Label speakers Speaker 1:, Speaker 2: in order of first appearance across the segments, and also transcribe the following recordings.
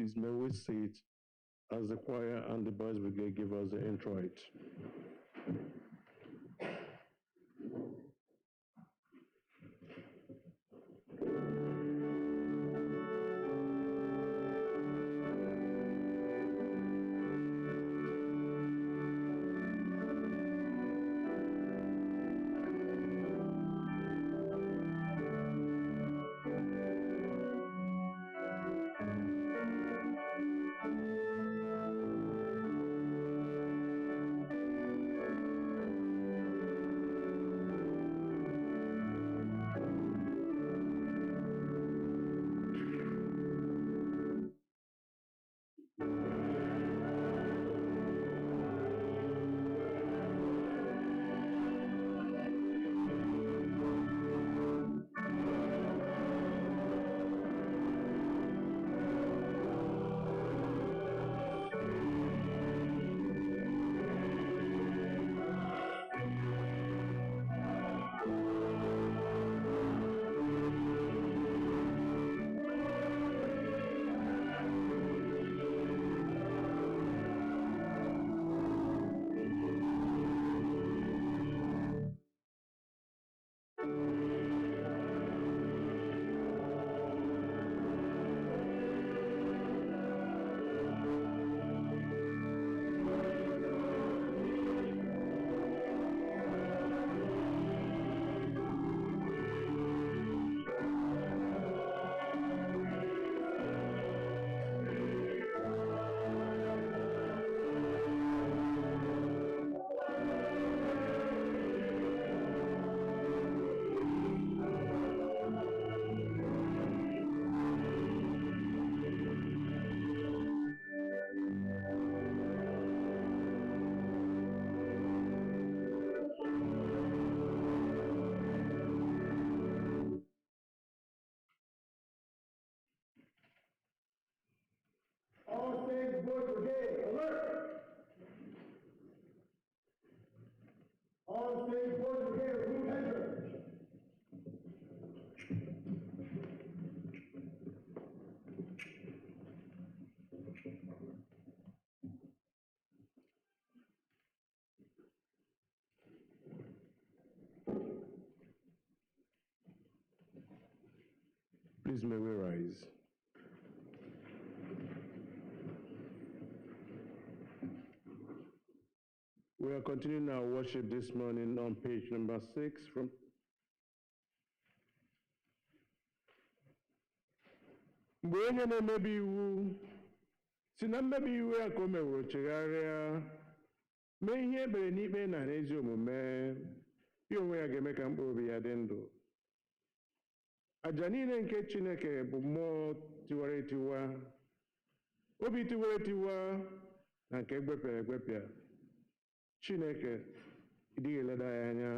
Speaker 1: Please may we sit as the choir and the boys brigade give us the introit. Please may we rise. We are continuing our worship this morning on page number 6 from mgbe onye na-emebi iwu si na mmebi iwu ya ka o meworo chegharịa mee ihe ebere n'ikpe na n'ezi omume ya onwe ya ga-eme ka mkpụrụ obi ya dị ndụ. Aja niile nke Chineke bụ mmụọ tiwara etiwa, obi tiwara etiwa na nke egwepịara egwepịa. Chineke ịdịghị eleda ya anya.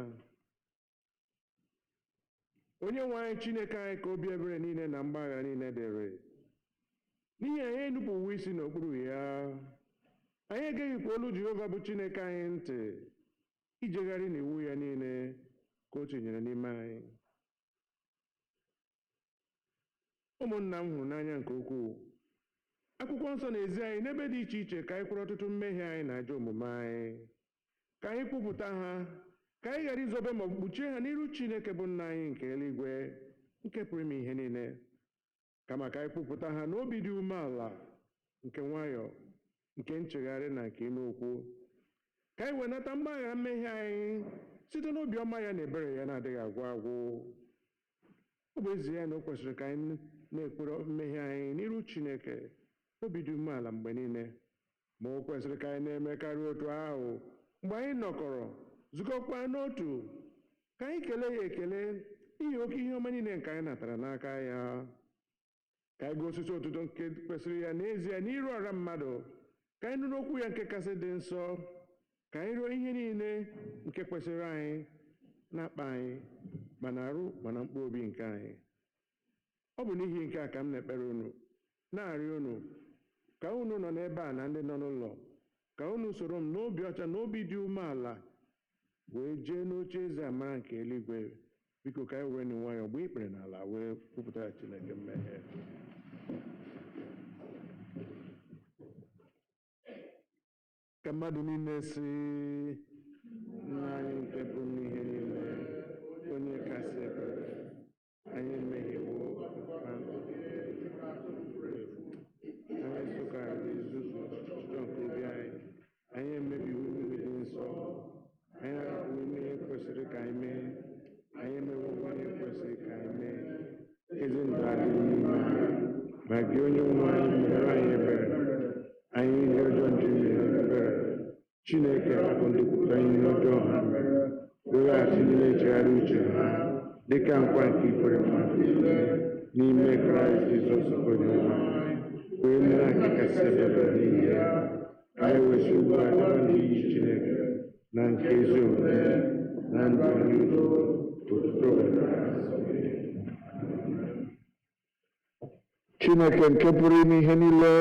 Speaker 1: Onye nwe anyị Chineke anyị ka obi ebere niile na mgbaghara niile dịrị. N'ihi anyị enupụwo isi n'okpuru ya, anyị egeghịkwa olu Jehova bụ Chineke anyị ntị ijegharị n'iwu ya niile ka o tinyere n'ime anyị. Ụmụnna m hụrụ n'anya nke ukwuu, akwụkwọ nsọ na-ezi anyị n'ebe dị iche iche ka anyị kwụrụ ọtụtụ mmehie anyị na ajọ omume anyị, ka anyị kwupụta ha, ka anyị ghara izobe ma ọ bụ kpuchie ha n'iru Chineke bụ nna anyị nke eluigwe nke pụrụ ime ihe niile, kama ka anyị kwupụta ha n'obi dị umeala, nke nwayọọ, nke nchegharị na nke ime okwu, ka anyị wenata mgbaghara mmehie anyị site n'obi ọma ya na ebere ya na-adịghị agwụ agwụ. Ọ bụ ezie na o kwesịrị ka anyị na-ekpere mmehie anyị n'iru Chineke obi dị umeala mgbe niile, ma o kwesịrị ka anyị na-eme karịa otu ahụ mgbe anyị nọkọrọ zukọkwa n'otu, ka anyị kelee ya ekele n'ihi oke ihe ọma niile nke anyị natara n'aka ya, ka anyị gosi otuto nke kwesịrị ya n'ezie n'iru ọra mmadụ, ka anyị nụrụ okwu ya nke kasị dị nsọ, ka anyị rụọ ihe niile nke kwesịrị anyị na-akpa anyị ma na-arụ ma na mkpụrụ obi nke anyị. Ọ bụ n'ihi nke a ka m na-ekpere unu na-arịọ unu ka unu nọ n'ebe a na ndị nọ n'ụlọ, ka unu soro m n'obi ọcha na obi dị umeala wee jee n'oche eze amara nke eluigwe. Biko ka anyị were nwayọọ gba ikpere n'ala wee kwupụta Chineke mmehie. Ka mmadụ niile si nna anyị nke pụrụ n'ihe niile, onye kasị ebere, anyị emehiewo anyị sokarịrị izuzu ọchịchọ nke obi anyị, anyị emebiwo iwu dị nsọ, anyị arapụwo ime ihe kwesịrị ka anyị mee, anyị emewokwa ihe kwesịrị ka anyị mee. Ezi ndụ adịghị n'ime anyị, ma gị onye nwe anyị mere anyị ebere, anyị ihe ọjọọ ndị mere ebere. Chineke hapụ ndị kwupụta ihe ọjọọ ha mere, weghachi ndị na-echegharị uche ha, dịka nkwa nke ikwere mmadụ n'ime Kraịst Jizọs onye nwe anyị, wee mere anyị kasị ebere n'ihi ya, ka anyị wesi ugbu a dịba ndị iyi Chineke na nke ezi omume na ndụ ndị udo otuto.
Speaker 2: Chineke nke pụrụ ime ihe niile,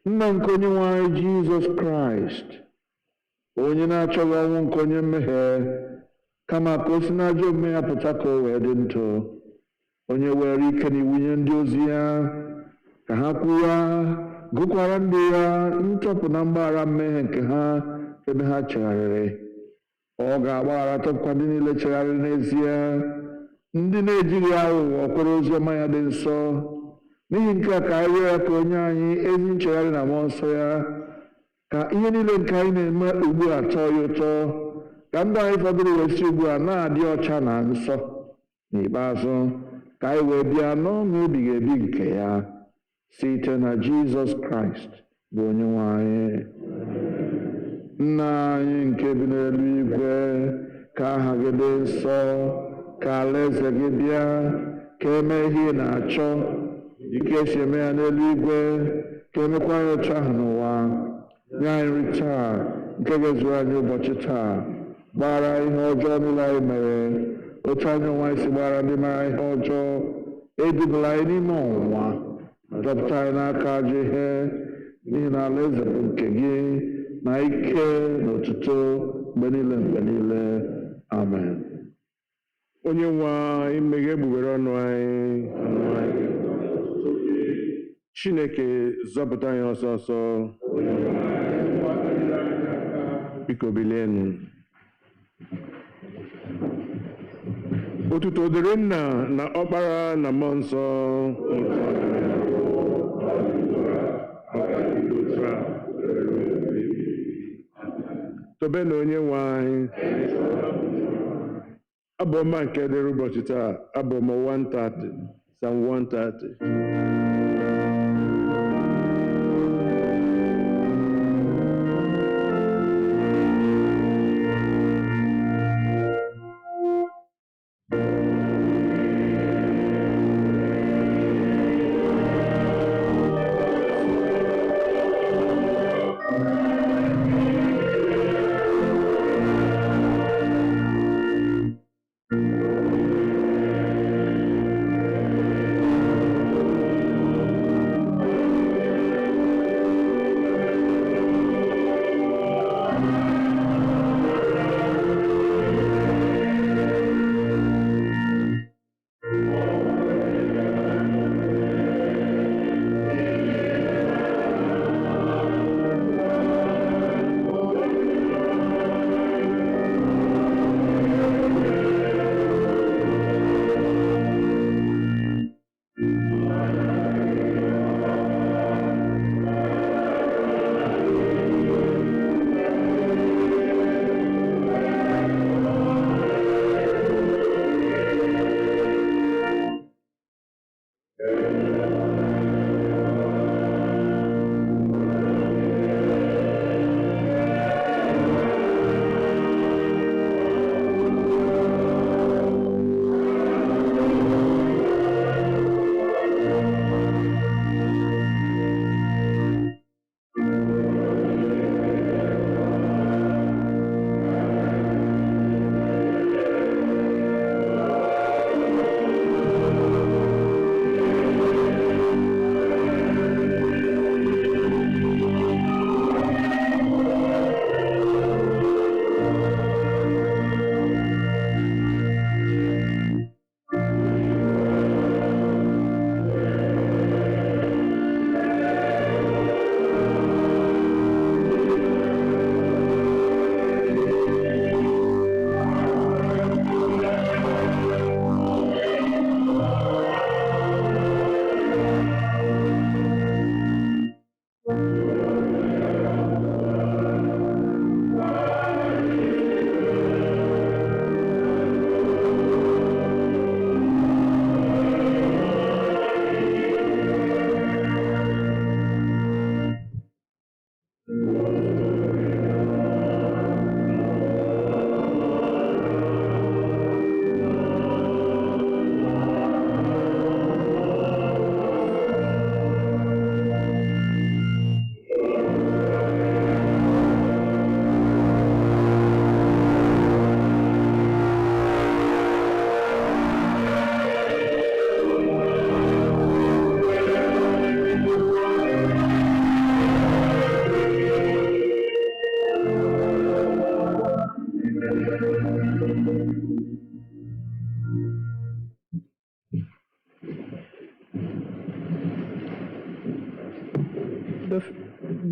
Speaker 2: Nna nke onye nwe anyị Jizọs Kraịst, onye na-achọghị ọnwụ nke onye mmehie, kama ka o si n'ajọ omume ya pụta ka o wee dị ndụ, onye were ike na iwu nye ndị ozi ya ka ha kwuwa, gụkwara ndị ya ntọpụ na mgbaghara mmehie nke ha ebe ha chegharịrị. Ọ ga-agbaghara tọpụkwa ndị niile chegharịrị n'ezie, ndị na-ejighị aghụghọ kwere ozi ọma ya dị nsọ. N'ihi nke a ka anyị rịọ ya ka onye anyị ezi nchegharị na mmụọ nsọ ya, ka ihe niile nke anyị na-eme ugbu a tọọ ya ụtọ, ka ndụ anyị fọdụrụ wee si ugbu a na-adị ọcha na nsọ. N'ikpeazụ, ka anyị wee bịa n'ọṅụ ebighị ebi nke ya, site na Jizọs Kraịst bụ onye nwe anyị. Nna anyị nke bi n'eluigwe, ka aha gị dị nsọ, ka alaeze gị bịa, ka eme ihe ị na-achọ, dịka esi eme ya n'eluigwe, ka emekwa ya otu ahụ n'ụwa. Nye anyị nri taa nke ga-ezuru anyị ụbọchị taa, gbaghara ihe ọjọọ niile anyị mere, otu anyị onwe anyị si gbaghara ndị mere ihe ọjọọ. Edubala anyị n'ime ọnwụnwa, ma dọpụta anyị n'aka ajọ ihe, n'ihi na alaeze bụ nke gị, na ike na otuto mgbe niile mgbe niile. Amen.
Speaker 1: Onye nwe anyị meghe egbugbere ọnụ anyị, Chineke zọpụta anyị ọsọ ọsọ. Biko bilienụ. Otuto dịrị Nna na Ọkpara na Mmụọ Nsọ. Tobenụ onye nwe anyị. Abu-Ọma nke dịrị ụbọchị taa, Abu-Ọma 130, Psalm 130.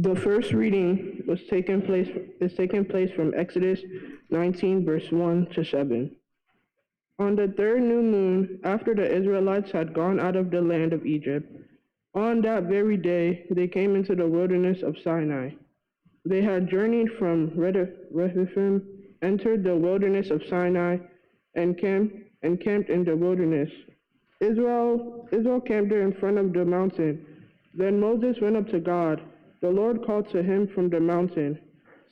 Speaker 3: The first reading is taking place from Exodus 19, verse 1 to 7. On the third new moon, after the Israelites had gone out of the land of Egypt, on that very day they came into the wilderness of Sinai. They had journeyed from Rephidim, entered the wilderness of Sinai, and camped in the wilderness. Israel camped there in front of the mountain. Then Moses went up to God. The Lord called to him from the mountain,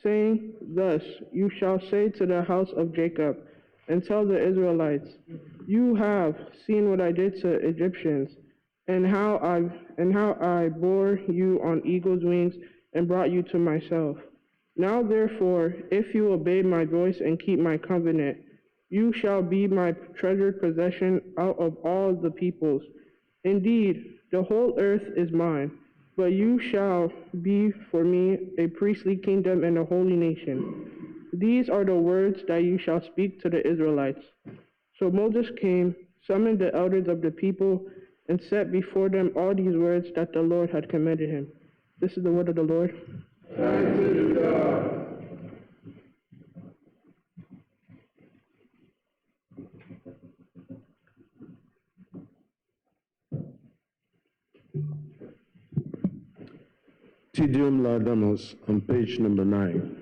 Speaker 3: saying, "Thus you shall say to the house of Jacob, and tell the Israelites, you have seen what I did to Egyptians, and how I bore you on eagle's wings and brought you to myself. Now therefore, if you obey my voice and keep my covenant, you shall be my treasured possession out of all the peoples. Indeed, the whole earth is mine, but you shall be for me a priestly kingdom and a holy nation. These are the words that you shall speak to the Israelites." So Moses came, summoned the elders of the people, and set before them all these words that the Lord had commanded him. This is the word of the Lord.
Speaker 2: Thanks be to God.
Speaker 1: Tidium Laudamus on page number 9.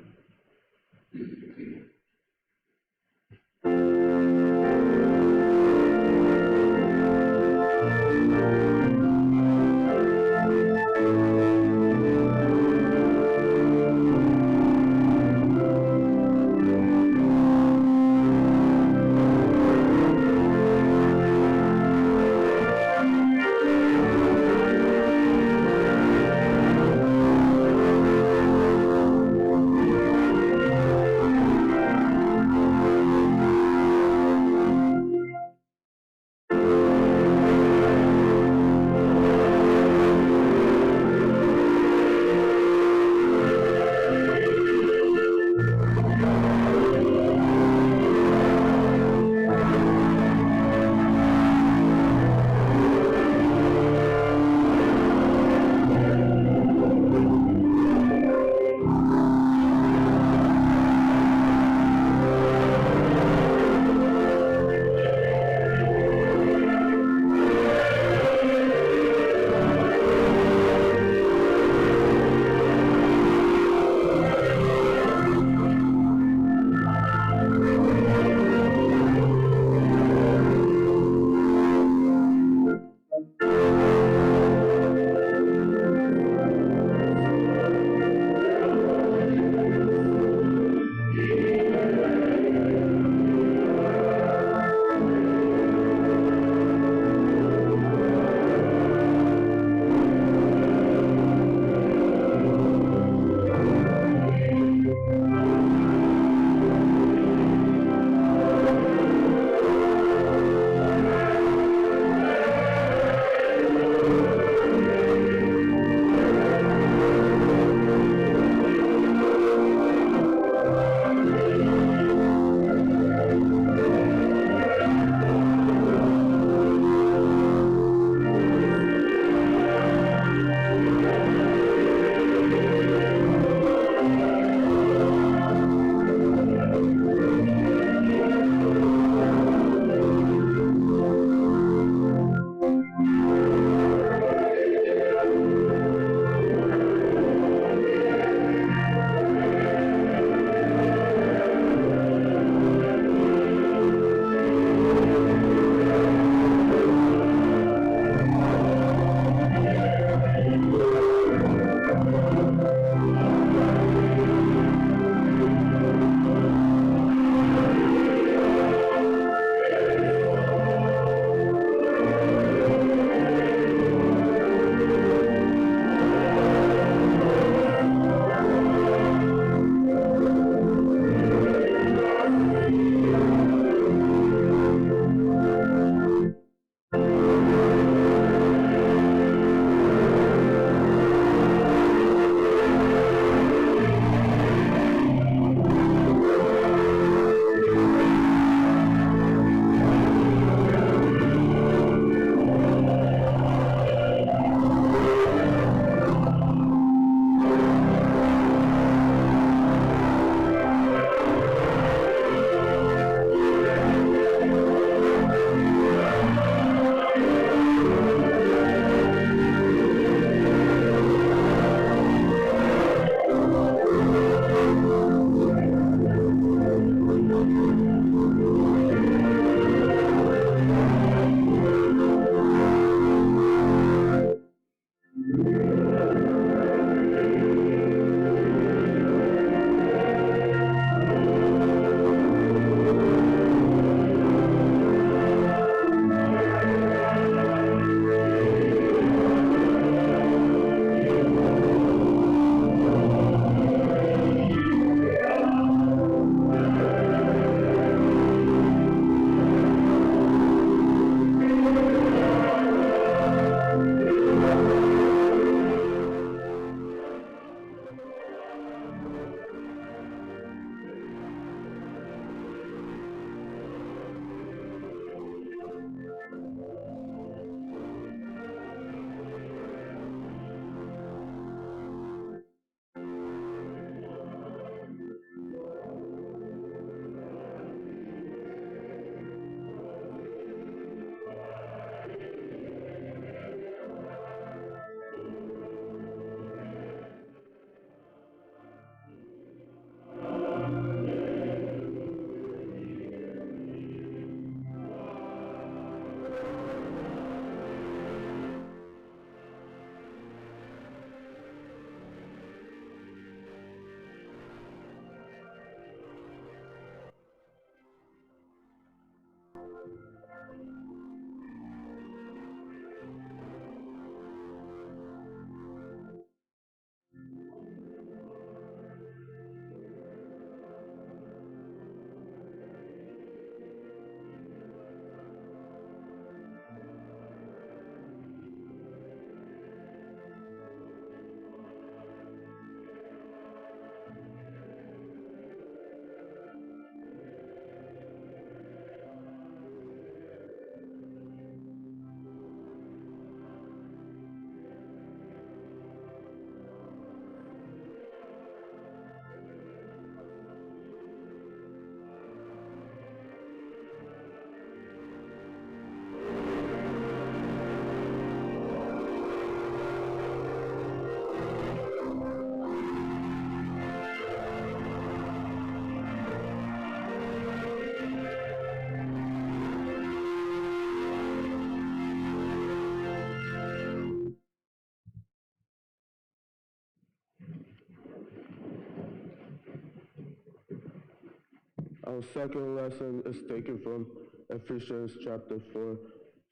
Speaker 4: Our second lesson is taken from Ephesians chapter 4,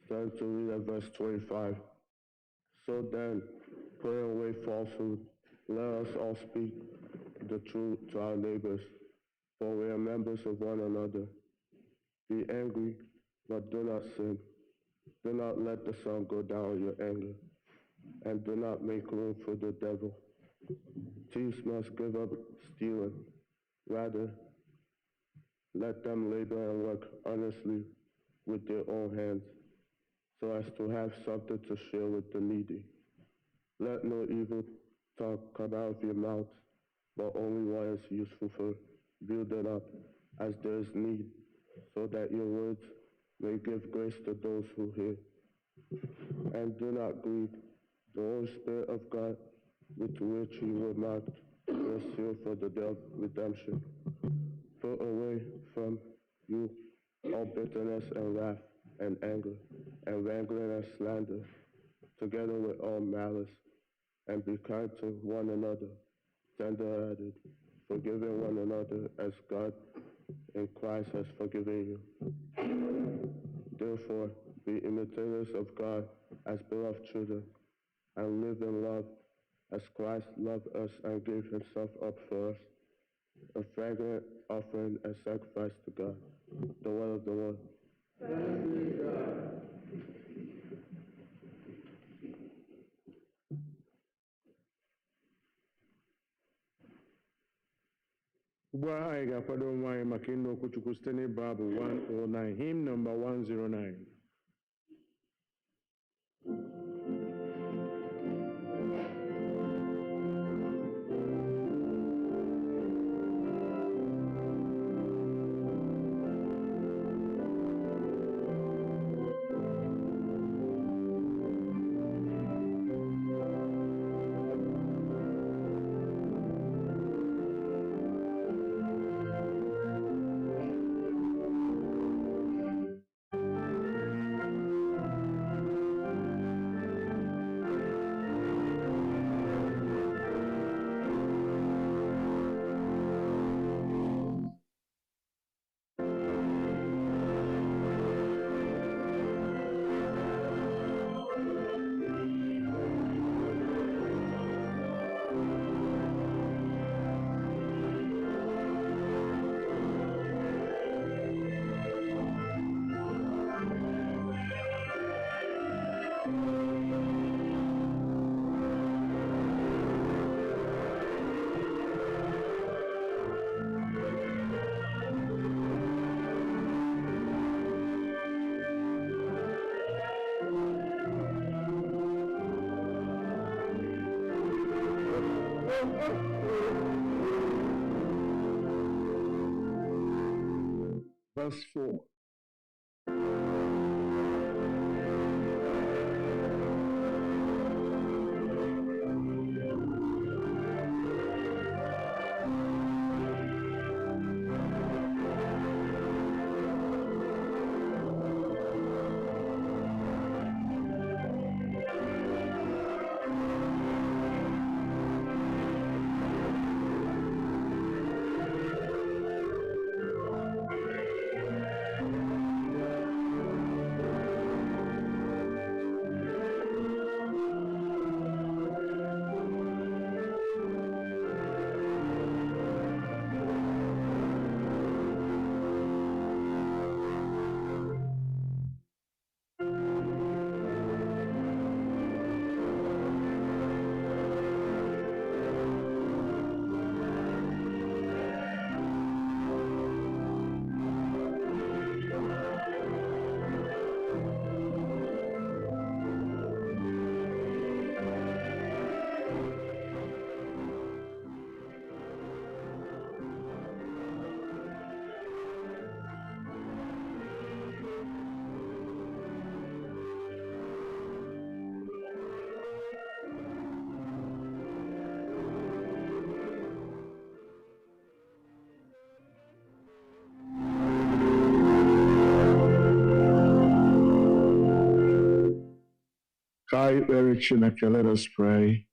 Speaker 4: starting to read at verse 25. So then, putting away falsehood, let us all speak the truth to our neighbors, for we are members of one another. Be angry, but do not sin. Do not let the sun go down in your anger, and do not make room for the devil. Thieves must give up stealing. Rather, let them labor and work honestly with their own hands, so as to have something to share with the needy. Let no evil talk come out of your mouth, but only what is useful for building up as there is need, so that your words may give grace to those who hear. And do not grieve the Holy Spirit of God, with which you were marked and sealed for the day of redemption. Put away from you all bitterness and wrath and anger and wrangling and slander, together with all malice, and be kind to one another, tender-hearted, forgiving one another as God in Christ has forgiven you. Therefore, be imitators of God as beloved children, and live in love as Christ loved us and gave himself up for us, a fragrant offering and sacrifice to God. The word of the Lord.
Speaker 2: Thanks be to God.
Speaker 1: Ugbu a anyị ga-akwado onwe anyị maka ịnụ okwu Chukwu site n'ịbụ abụ 109, hymn number 109.
Speaker 2: Verse 4. Kolekt Diiri Chineke, let us pray.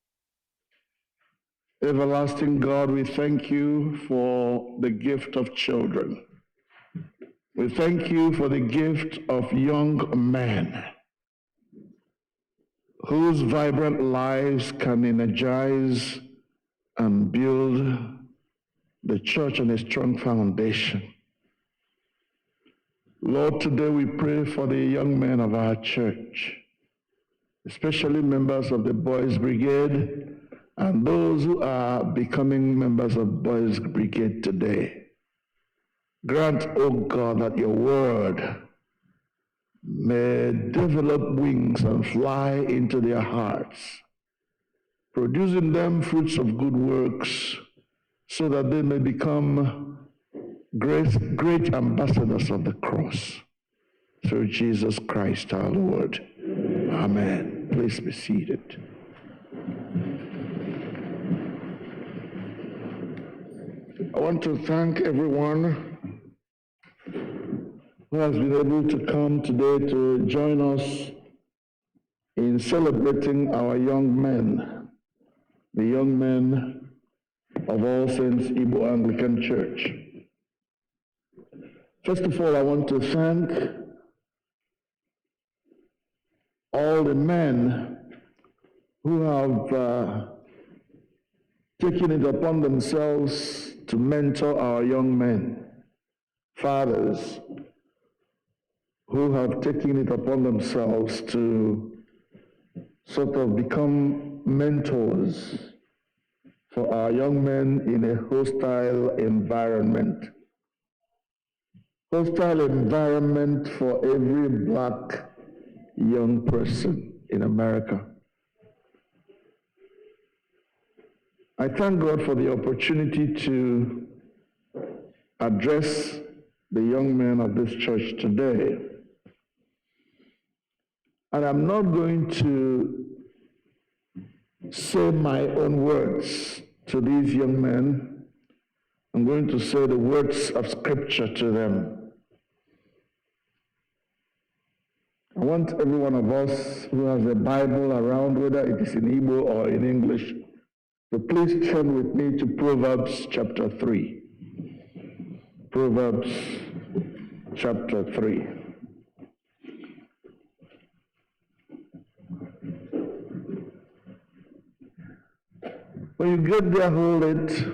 Speaker 2: Everlasting God, we thank you for the gift of children. We thank you for the gift of young men whose vibrant lives can energize and build the church on a strong foundation. Lord, today we pray for the young men of our church, especially members of the Boys Brigade and those who are becoming members of Boys Brigade today. Grant, O God, that your word may develop wings and fly into their hearts, producing them fruits of good works, so that they may become great ambassadors of the cross. Through Jesus Christ our Lord. Amen. Please be seated. I want to thank everyone who has been able to come today to join us in celebrating our young men, the young men of All Saints Igbo Anglican Church. First of all, I want to thank all the men who have taken it upon themselves to mentor our young men, fathers who have taken it upon themselves to sort of become mentors for our young men in a hostile environment. Hostile environment for every black young person in America. I thank God for the opportunity to address the young men of this church today. And I'm not going to say my own words to these young men. I'm going to say the words of Scripture to them. I want every one of us who has a Bible around, whether it is in Igbo or in English, to please turn with me to Proverbs chapter 3. Proverbs chapter 3. When you get there, hold it.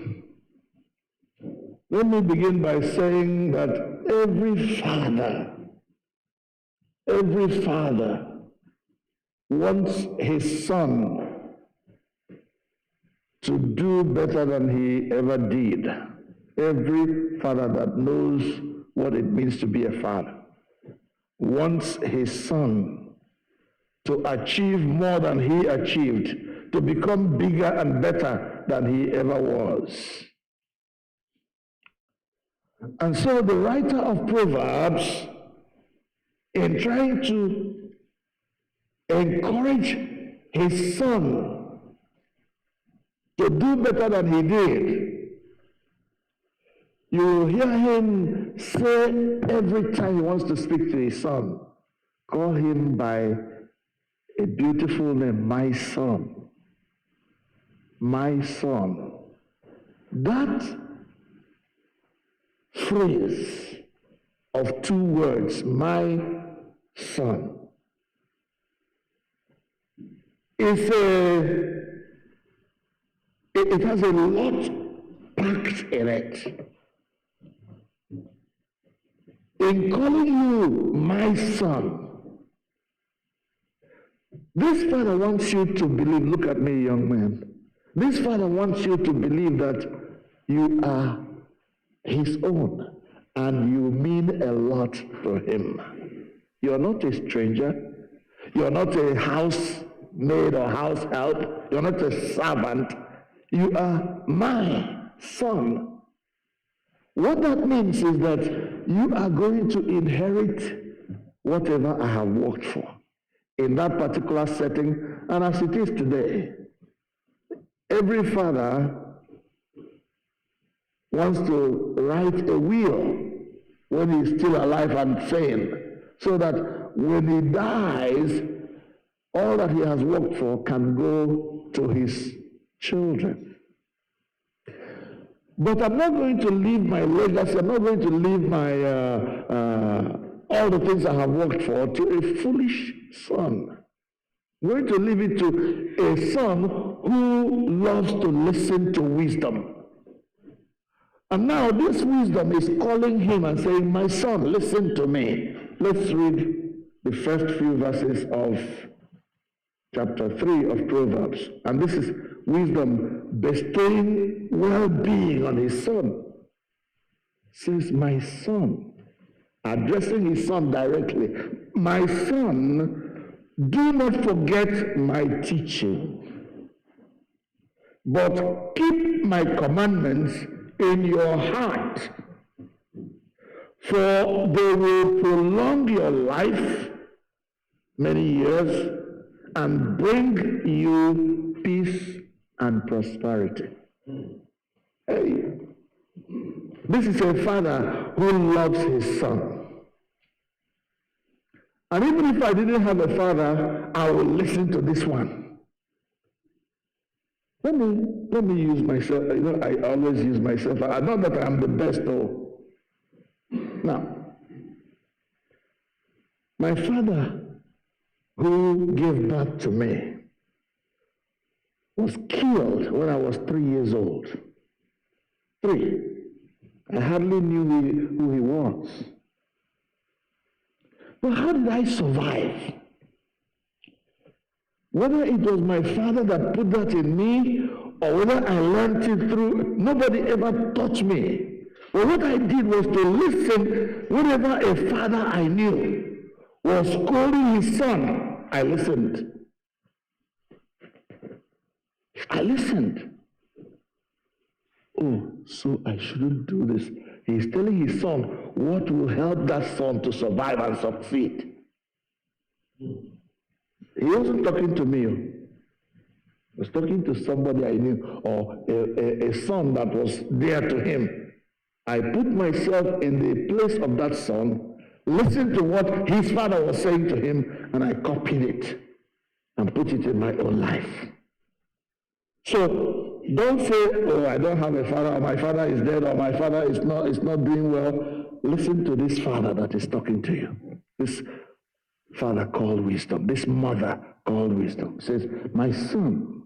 Speaker 2: Let me begin by saying that every father wants his son to do better than he ever did. Every father that knows what it means to be a father wants his son to achieve more than he achieved, to become bigger and better than he ever was. And so the writer of Proverbs, in trying to encourage his son to do better than he did, you will hear him say every time he wants to speak to his son, call him by a beautiful name, my son. My son. That phrase of two words, my son, it has a lot packed in it. In calling you my son, this father wants you to believe, look at me, young man, this father wants you to believe that you are his own and you mean a lot to him. You're not a stranger. You're not a housemaid or house help. You're not a servant. You are my son. What that means is that you are going to inherit whatever I have worked for in that particular setting, and as it is today. Every father wants to write a will when he's still alive and sane, so that when he dies, all that he has worked for can go to his children. But I'm not going to leave my legacy, I'm not going to leave my all the things I have worked for to a foolish son. I'm going to leave it to a son who loves to listen to wisdom. And now this wisdom is calling him and saying, my son, listen to me. Let's read the first few verses of chapter 3 of Proverbs. And this is wisdom bestowing well-being on his son. It says, my son, addressing his son directly, my son, do not forget my teaching, but keep my commandments in your heart, for they will prolong your life many years and bring you peace and prosperity. Hey, this is a father who loves his son. And even if I didn't have a father, I will listen to this one. Let me use myself. You know, I always use myself. Not that I'm the best, though. Now, my father, who gave birth to me, was killed when I was 3 years old. 3. I hardly knew who he was. But how did I survive? Whether it was my father that put that in me, or whether I learned it through, nobody ever taught me. But what I did was to listen. Whenever a father I knew was scolding his son, I listened. I listened. Oh, so I shouldn't do this. He's telling his son what will help that son to survive and succeed. He wasn't talking to me. He was talking to somebody I knew, or a son that was dear to him. I put myself in the place of that son, listened to what his father was saying to him, and I copied it and put it in my own life. So don't say, oh, I don't have a father, or my father is dead, or my father is not doing well. Listen to this father that is talking to you. This father called wisdom. This mother called wisdom. Says, my son,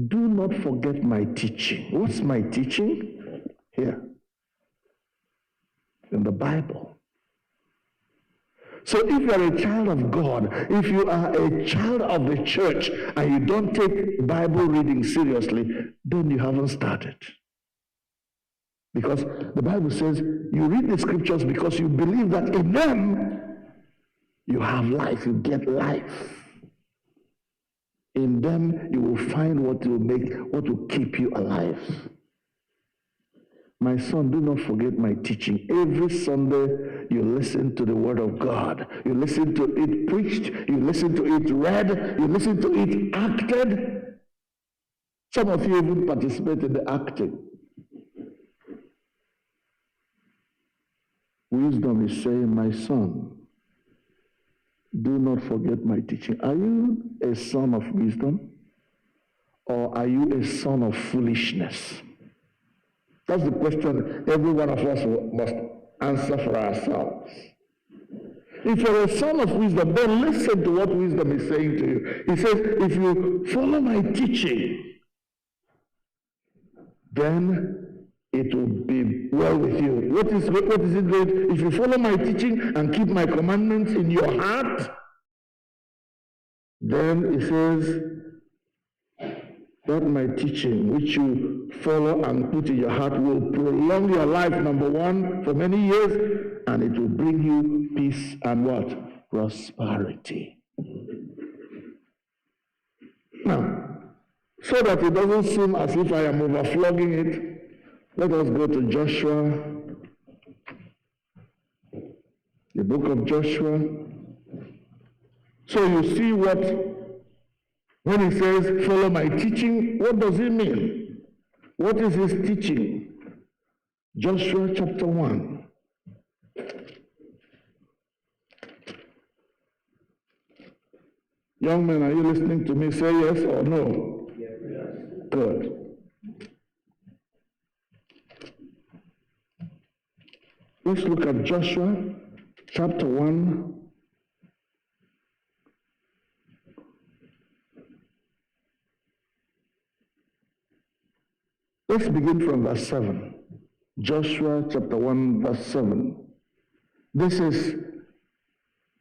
Speaker 2: do not forget my teaching. What's my teaching? Here. In the Bible. So if you are a child of God, if you are a child of the church, and you don't take Bible reading seriously, then you haven't started. Because the Bible says you read the scriptures because you believe that in them you have life, you get life. In them you will find what will keep you alive. My son, do not forget my teaching. Every Sunday, you listen to the word of God. You listen to it preached. You listen to it read. You listen to it acted. Some of you even participate in the acting. Wisdom is saying, my son, do not forget my teaching. Are you a son of wisdom? Or are you a son of foolishness? That's the question every one of us must answer for ourselves. If you're a son of wisdom, then listen to what wisdom is saying to you. He says, if you follow my teaching, then it will be well with you. What is it going? If you follow my teaching and keep my commandments in your heart, then it says that my teaching, which you follow and put in your heart, will prolong your life, number one, for many years, and it will bring you peace and what? Prosperity. Now, so that it doesn't seem as if I am overflogging it, let us go to Joshua, the book of Joshua. So you see when he says, follow my teaching, what does it mean? What is his teaching? Joshua chapter 1. Young men, are you listening to me? Say yes or no? Yes. Good. Let's look at Joshua chapter 1. Let's begin from verse 7. Joshua chapter 1, verse 7. This is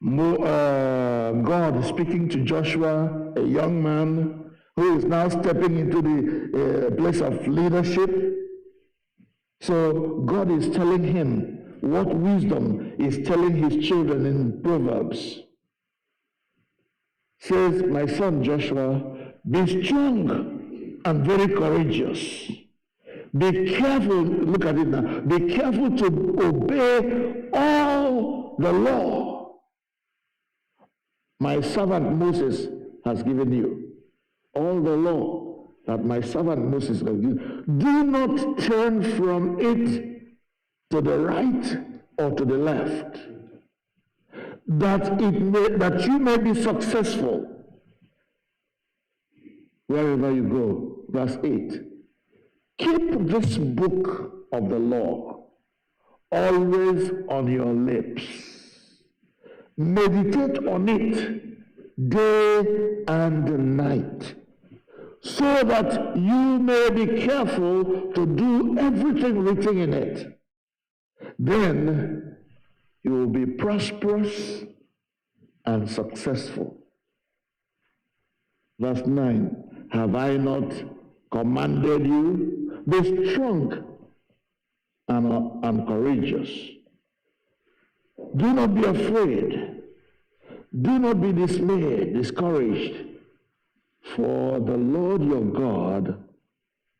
Speaker 2: God speaking to Joshua, a young man who is now stepping into the place of leadership. So God is telling him what wisdom is telling his children in Proverbs. Says, my son Joshua, be strong and very courageous. Be careful, look at it now, be careful to obey all the law my servant Moses has given you. All the law that my servant Moses has given you. Do not turn from it to the right or to the left, that you may be successful wherever you go. Verse 8. Keep this book of the law always on your lips. Meditate on it day and night, so that you may be careful to do everything written in it. Then you will be prosperous and successful. Verse 9. Have I not commanded you? Be strong and courageous. Do not be afraid. Do not be dismayed, discouraged. For the Lord your God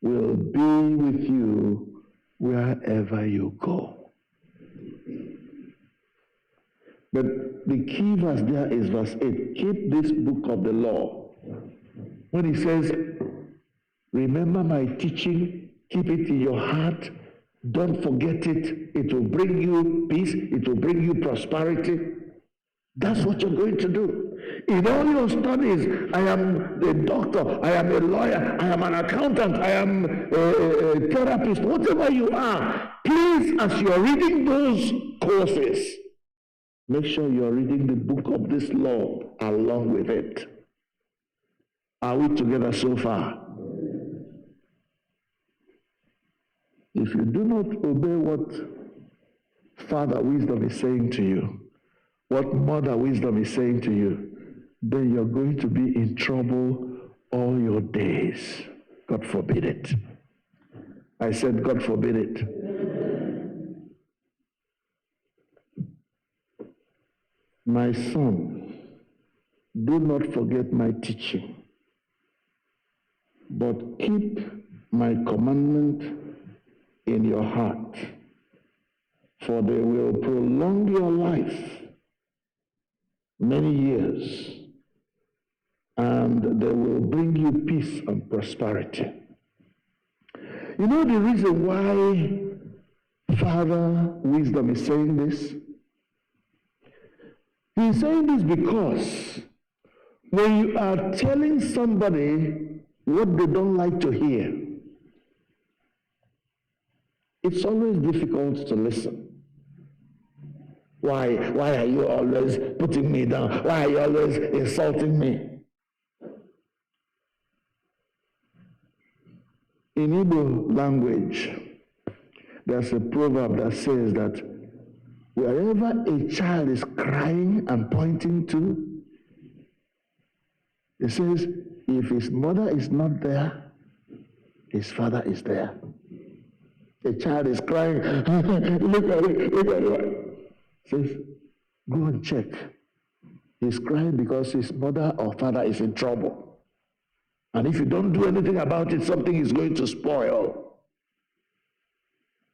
Speaker 2: will be with you wherever you go. But the key verse there is verse 8. Keep this book of the law. When he says, remember my teaching, keep it in your heart, don't forget it. It will bring you peace. It will bring you prosperity. That's what you're going to do. In all your studies, I am a doctor, I am a lawyer, I am an accountant, I am a therapist, whatever you are, please, as you're reading those courses, make sure you're reading the book of this law along with it. Are we together so far? If you do not obey what Father Wisdom is saying to you, what Mother Wisdom is saying to you, then you're going to be in trouble all your days. God forbid it. I said, God forbid it. My son, do not forget my teaching, but keep my commandment in your heart, for they will prolong your life many years, and they will bring you peace and prosperity. You know the reason why Father Wisdom is saying this? He's saying this because when you are telling somebody what they don't like to hear, it's always difficult to listen. Why are you always putting me down? Why are you always insulting me? In Igbo language, there's a proverb that says that wherever a child is crying and pointing to, it says, if his mother is not there, his father is there. A child is crying, look at it. Says, go and check. He's crying because his mother or father is in trouble. And if you don't do anything about it, something is going to spoil.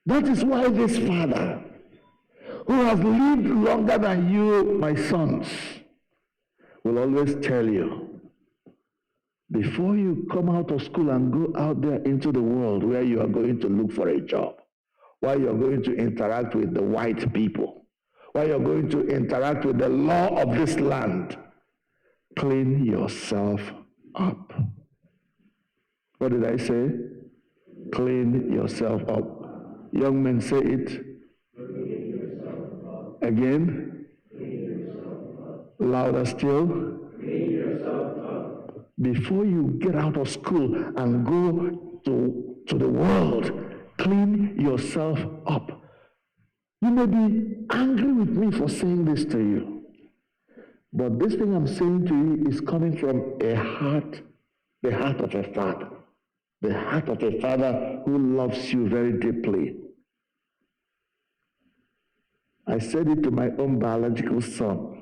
Speaker 2: That is why this father, who has lived longer than you, my sons, will always tell you, before you come out of school and go out there into the world where you are going to look for a job, where you are going to interact with the white people, where you are going to interact with the law of this land, Clean yourself up. What did I say? Clean yourself up. Young men, say it. Again. Louder still. Before you get out of school and go to the world, clean yourself up. You may be angry with me for saying this to you, but this thing I'm saying to you is coming from a heart, the heart of a father. The heart of a father who loves you very deeply. I said it to my own biological son,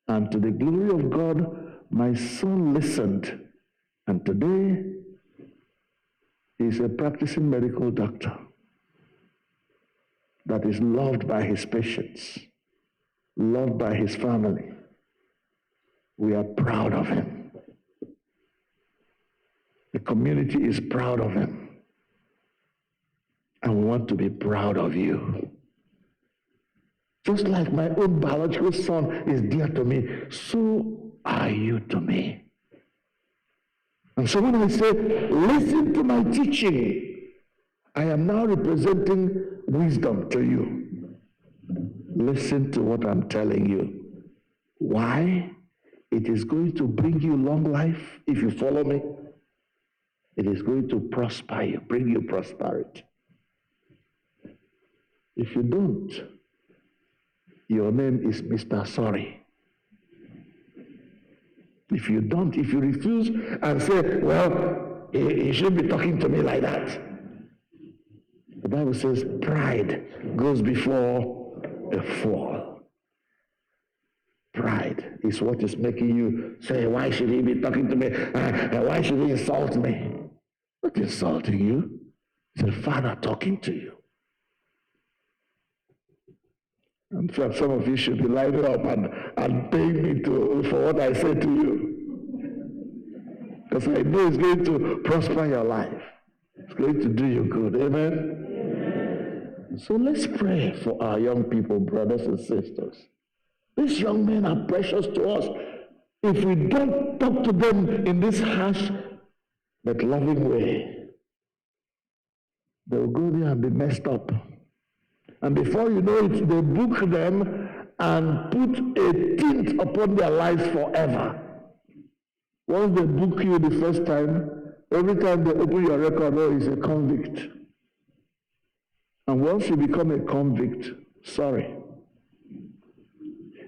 Speaker 2: and to the glory of God, my son listened, and today he's a practicing medical doctor that is loved by his patients, loved by his family. We are proud of him. The community is proud of him. And we want to be proud of you. Just like my own biological son is dear to me, so are you to me. And so when I say, listen to my teaching, I am now representing wisdom to you. Listen to what I'm telling you. Why? It is going to bring you long life if you follow me. It is going to prosper you, bring you prosperity. If you don't, your name is Mr. Sorry. If you don't, if you refuse and say, well, he shouldn't be talking to me like that. The Bible says pride goes before a fall. Pride is what is making you say, why should he be talking to me? Why should he insult me? Not insulting you. It's the Father talking to you. In fact, some of you should be lining up and paying me for what I say to you. Because I know it's going to prosper your life. It's going to do you good. Amen? So let's pray for our young people, brothers and sisters. These young men are precious to us. If we don't talk to them in this harsh but loving way, they'll go there and be messed up. And before you know it, they book them and put a tint upon their lives forever. Once they book you the first time, every time they open your record, oh, he's a convict. And once you become a convict, sorry.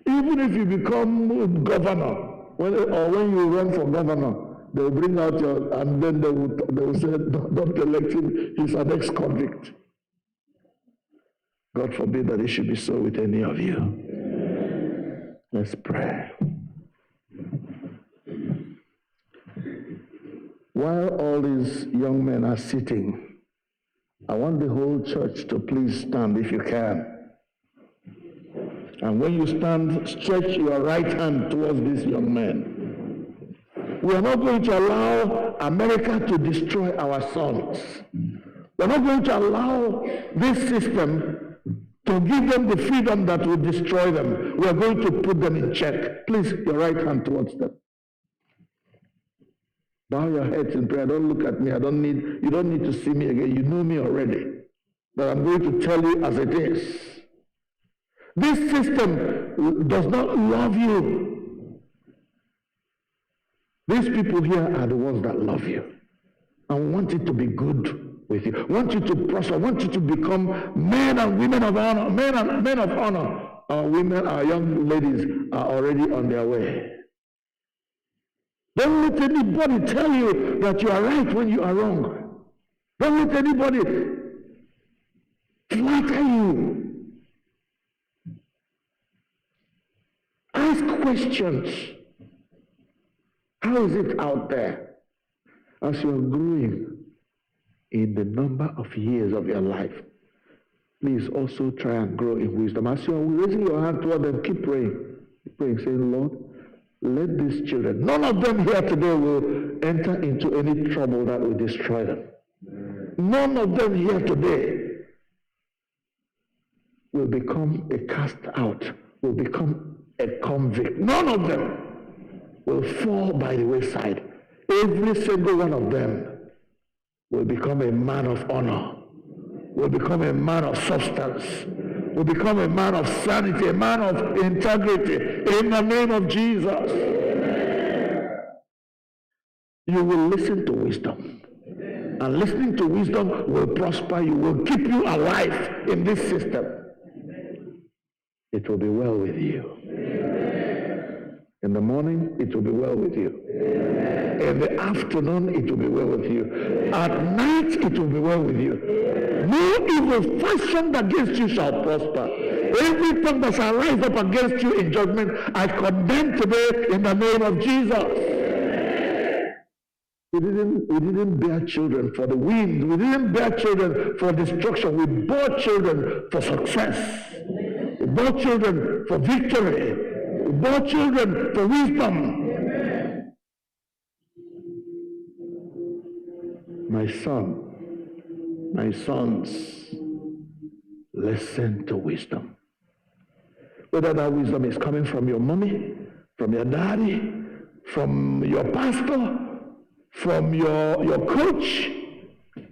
Speaker 2: Even if you become governor, when you run for governor, they'll bring out your, and then they will say, don't elect him, he's an ex-convict. God forbid that it should be so with any of you. Let's pray. While all these young men are sitting, I want the whole church to please stand if you can. And when you stand, stretch your right hand towards these young men. We are not going to allow America to destroy our sons. We are not going to allow this system to give them the freedom that will destroy them. We are going to put them in check. Please, your right hand towards them. Bow your heads in prayer. Don't look at me. You don't need to see me again. You know me already. But I'm going to tell you as it is. This system does not love you. These people here are the ones that love you and want it to be good with you, want you to prosper, want you to become men and women of honor, men of honor. Our women, our young ladies are already on their way. Don't let anybody tell you that you are right when you are wrong. Don't let anybody flatter you. Ask questions. How is it out there? As you are growing in the number of years of your life, please also try and grow in wisdom. As you are raising your hand toward them, keep praying. Keep praying, saying, Lord, let these children, none of them here today will enter into any trouble that will destroy them. None of them here today will become a cast out, will become a convict. None of them will fall by the wayside. Every single one of them will become a man of honor, will become a man of substance, will become a man of sanity, a man of integrity, in the name of Jesus. You will listen to wisdom, and listening to wisdom will prosper you, will keep you alive in this system. It will be well with you. In the morning, it will be well with you. In the afternoon, it will be well with you. At night, it will be well with you. No evil fashioned against you shall prosper. Every tongue that shall rise up against you in judgment, I condemn today in the name of Jesus. We didn't bear children for the wind. We didn't bear children for destruction. We bore children for success. We bore children for victory. We bore children for wisdom. My son, my sons, listen to wisdom. Whether that wisdom is coming from your mommy, from your daddy, from your pastor, from your coach,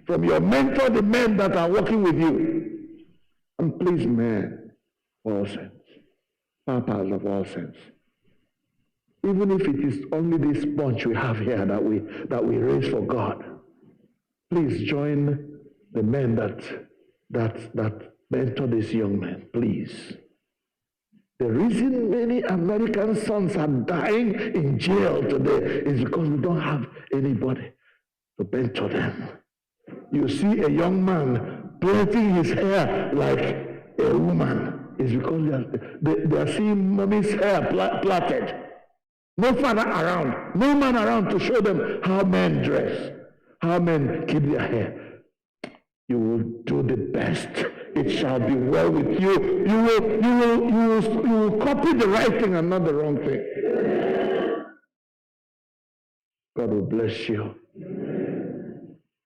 Speaker 2: from your mentor, the men that are working with you. And please, men, all saints, papas of all saints, even if it is only this bunch we have here that we raise for God, please join the men that mentor these young men, please. The reason many American sons are dying in jail today is because we don't have anybody to mentor them. You see a young man plaiting his hair like a woman, is because they are seeing mommy's hair plaited. No father around, no man around to show them how men dress, how men keep their hair. You will do the best. It shall be well with you. You will copy the right thing and not the wrong thing. God will bless you.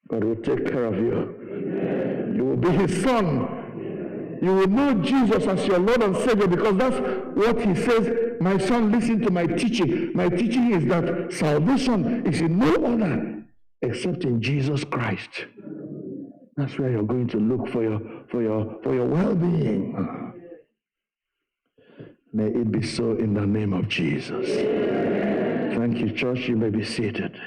Speaker 2: God will take care of you. You will be his son. You will know Jesus as your Lord and Savior, because that's what he says. My son, listen to my teaching. My teaching is that salvation is in no other except in Jesus Christ. That's where you're going to look for your well-being. May it be so in the name of Jesus. Thank you, church. You may be seated.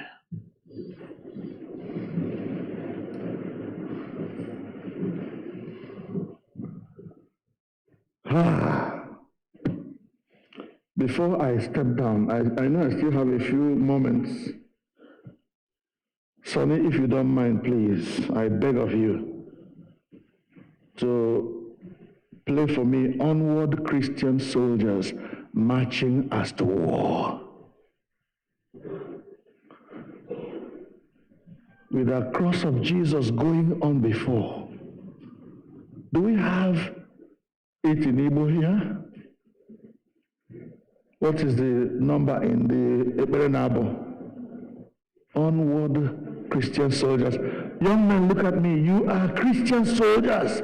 Speaker 2: Before I step down, I know I still have a few moments. Sonny, if you don't mind, please, I beg of you to play for me Onward Christian Soldiers Marching as to War. With the cross of Jesus going on before. Do we have it in Igbo here? What is the number in the Eberenabo? Onward Christian soldiers. Young men, look at me. You are Christian soldiers.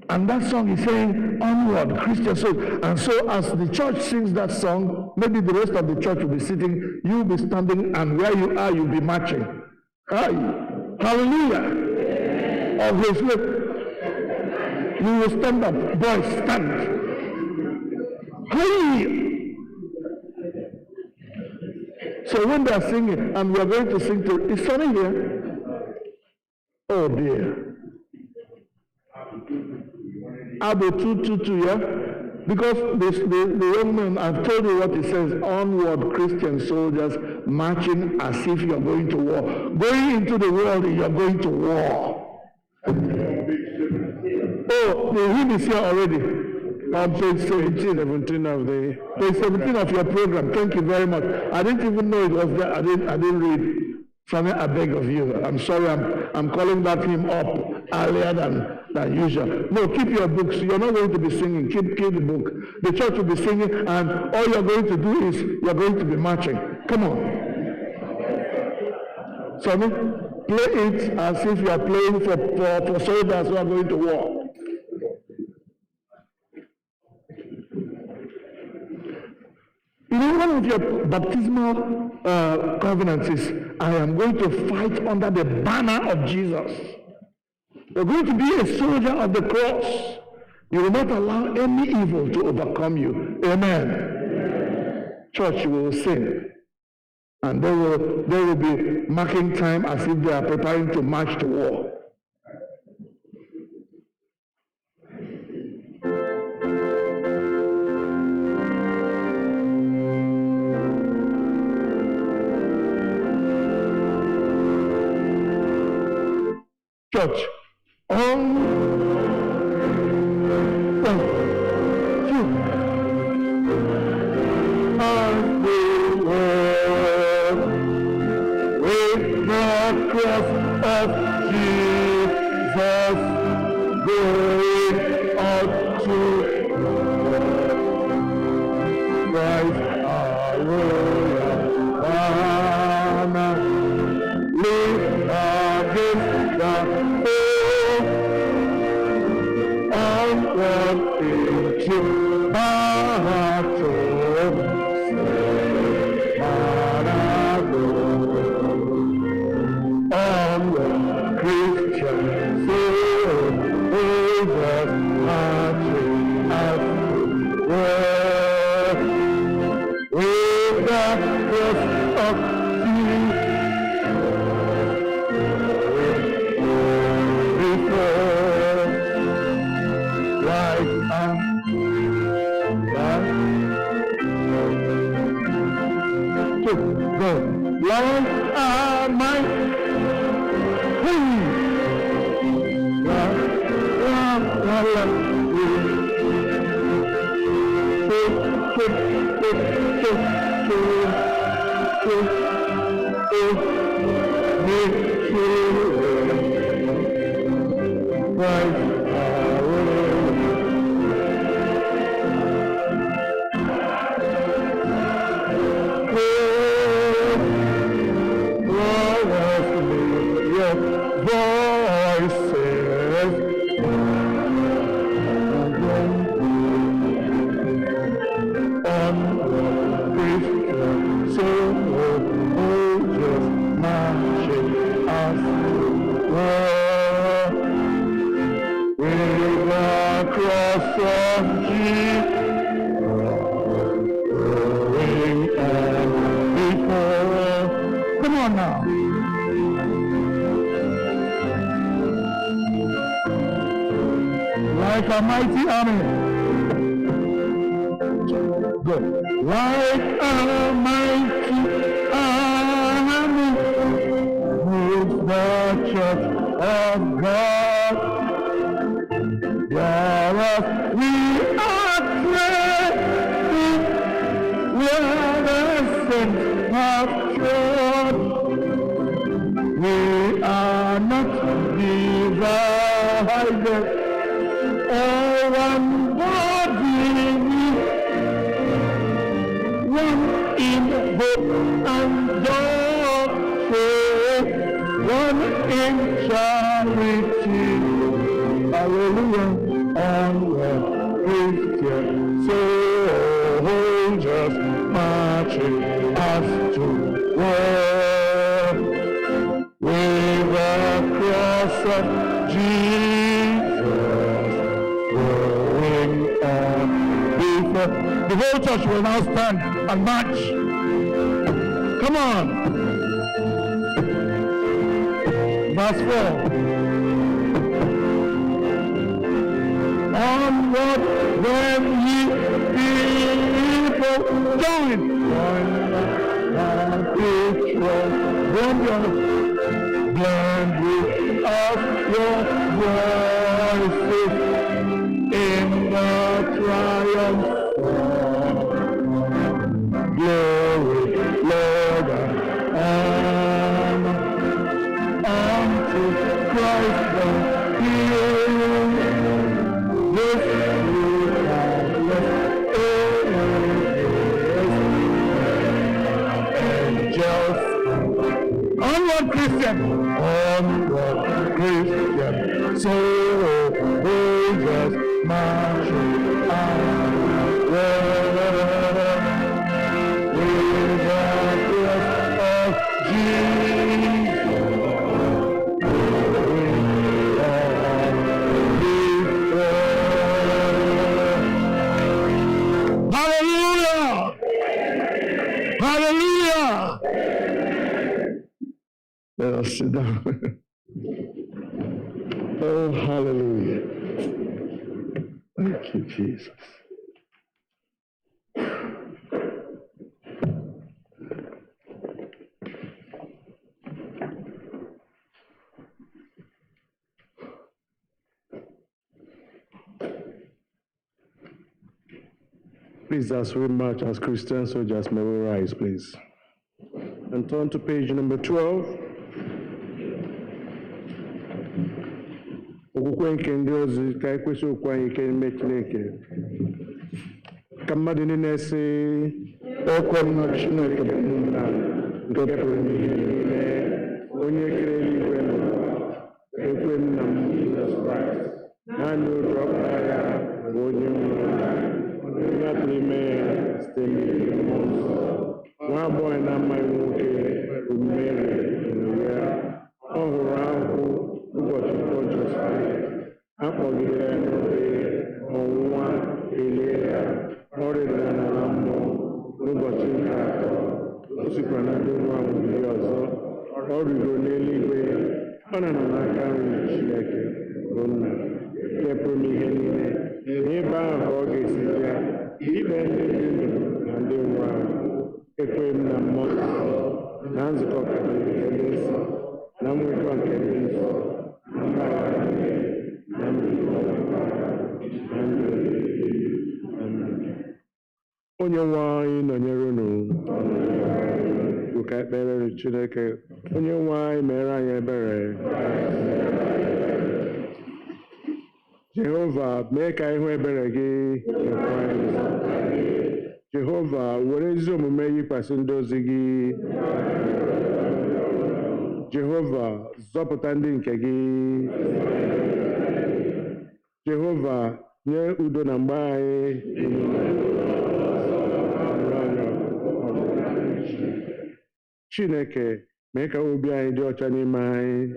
Speaker 2: And that song is saying, onward, Christian soldiers. And so as the church sings that song, maybe the rest of the church will be sitting, you'll be standing, and where you are, you'll be marching. Hallelujah. Obviously, you will stand up. Boys, stand. Hey! So when they are singing, and we are going to sing to, is Sonny here? Oh dear. Abu-Ọma, yeah? Because the young man, I've told you what he says, onward Christian soldiers marching as if you're going to war. Going into the world, you're going to war. Oh, the hymn is here already. On page 17 of the page 17 of your program. Thank you very much. I didn't even know it was there. I didn't read. Sonny, I beg of you. I'm sorry. I'm calling that hymn up earlier than usual. No, keep your books. You're not going to be singing. Keep the book. The church will be singing, and all you're going to do is you're going to be marching. Come on, Sonny, play it as if you are playing for soldiers who are going to war. You know, one of your baptismal covenants is, I am going to fight under the banner of Jesus. You're going to be a soldier of the cross. You will not allow any evil to overcome you. Amen. Church will sing. And they will be marking time as if they are preparing to march to war. Church, on 1, 2, as we walk with the cross of Jesus going out to Christ our royal banner, lift against the onward into battle, onward, Christian soldiers marching as well, with the cross of Jesus. Lord, my Come on now. Like a mighty army. Go. Like a mighty army moves the church of God. Whereas we are treading where the saints have trod, we are not divided. All one body, one in hope and doctrine, one in charity. Hallelujah. Onward, Christian soldiers marching us to war with the cross of Jesus going on before. The whole church will now stand and march. Come on. Verse 4. Onward, when ye people join the patrol, blend with us your voices in the triumph song. Glory, Lord, and unto Christ the King. This angels. Onward, Christian. Onward, Christian. Soldiers marching onward. just sit down. Oh, hallelujah. Thank you, Jesus.
Speaker 1: Please, as we march as Christian soldiers, may we rise, please. And turn to page number 12. Okwukwe nke ndị ozi ka ekwesị okwu anyị ike n'ime Chineke. Ka mmadụ niile sị,
Speaker 2: ekwe m na Chineke bụ nna
Speaker 1: nke pụrụ n'ihe niile, onye kere eluigwe n'ụwa, ekwe m na Jizọs Kraịst, naanị otu ọkpara ya bụ onye nwụrụ onye a pụrụ ime ya site n'ime mmụọ nsọ, nwa agbọghọ na-amaghị nwoke bụ Meri nụrụ ya, ọ hụrụ ahụhụ ụbọchị Pọntiọs Pilate, a kpọgidere ya n'obe, ọnwụnwa, elie ya, ọ rịdara n'ala mmụọ, n'ụbọchị nke atọ, o sikwa na ndị nwụrụ anwụ bilie ọzọ, ọ rịgoro n'eluigwe, ọ na-anọ n'aka nri Chineke bụ Nna, nke pụrụ ihe niile, n'ebe ahụ ka ọ ga-esi bịa ikpe ndị dị ndụ na ndị nwụrụ anwụ. Ekwe m na mmụọ nsọ, na nzukọ Katọlik ndị nsọ, na mwekọ nke ndị nsọ, na mgbaghara mmehie, na mbikọ na ndụ ebighị ebi. Amen. Onye nwe anyị nọnyere unu, bụ ka ekpere Chineke. Onye nwe anyị mere anyị ebere. Jehova, mee ka ihu ebere gị ekwe anyị. Jehova, were ezi omume yikwasị ndị ozi gị. Jehova, zọpụta ndị nke gị. Jehova, nye udo na mgbe anyị. Chineke, mee ka obi anyị dị ọcha n'ime anyị.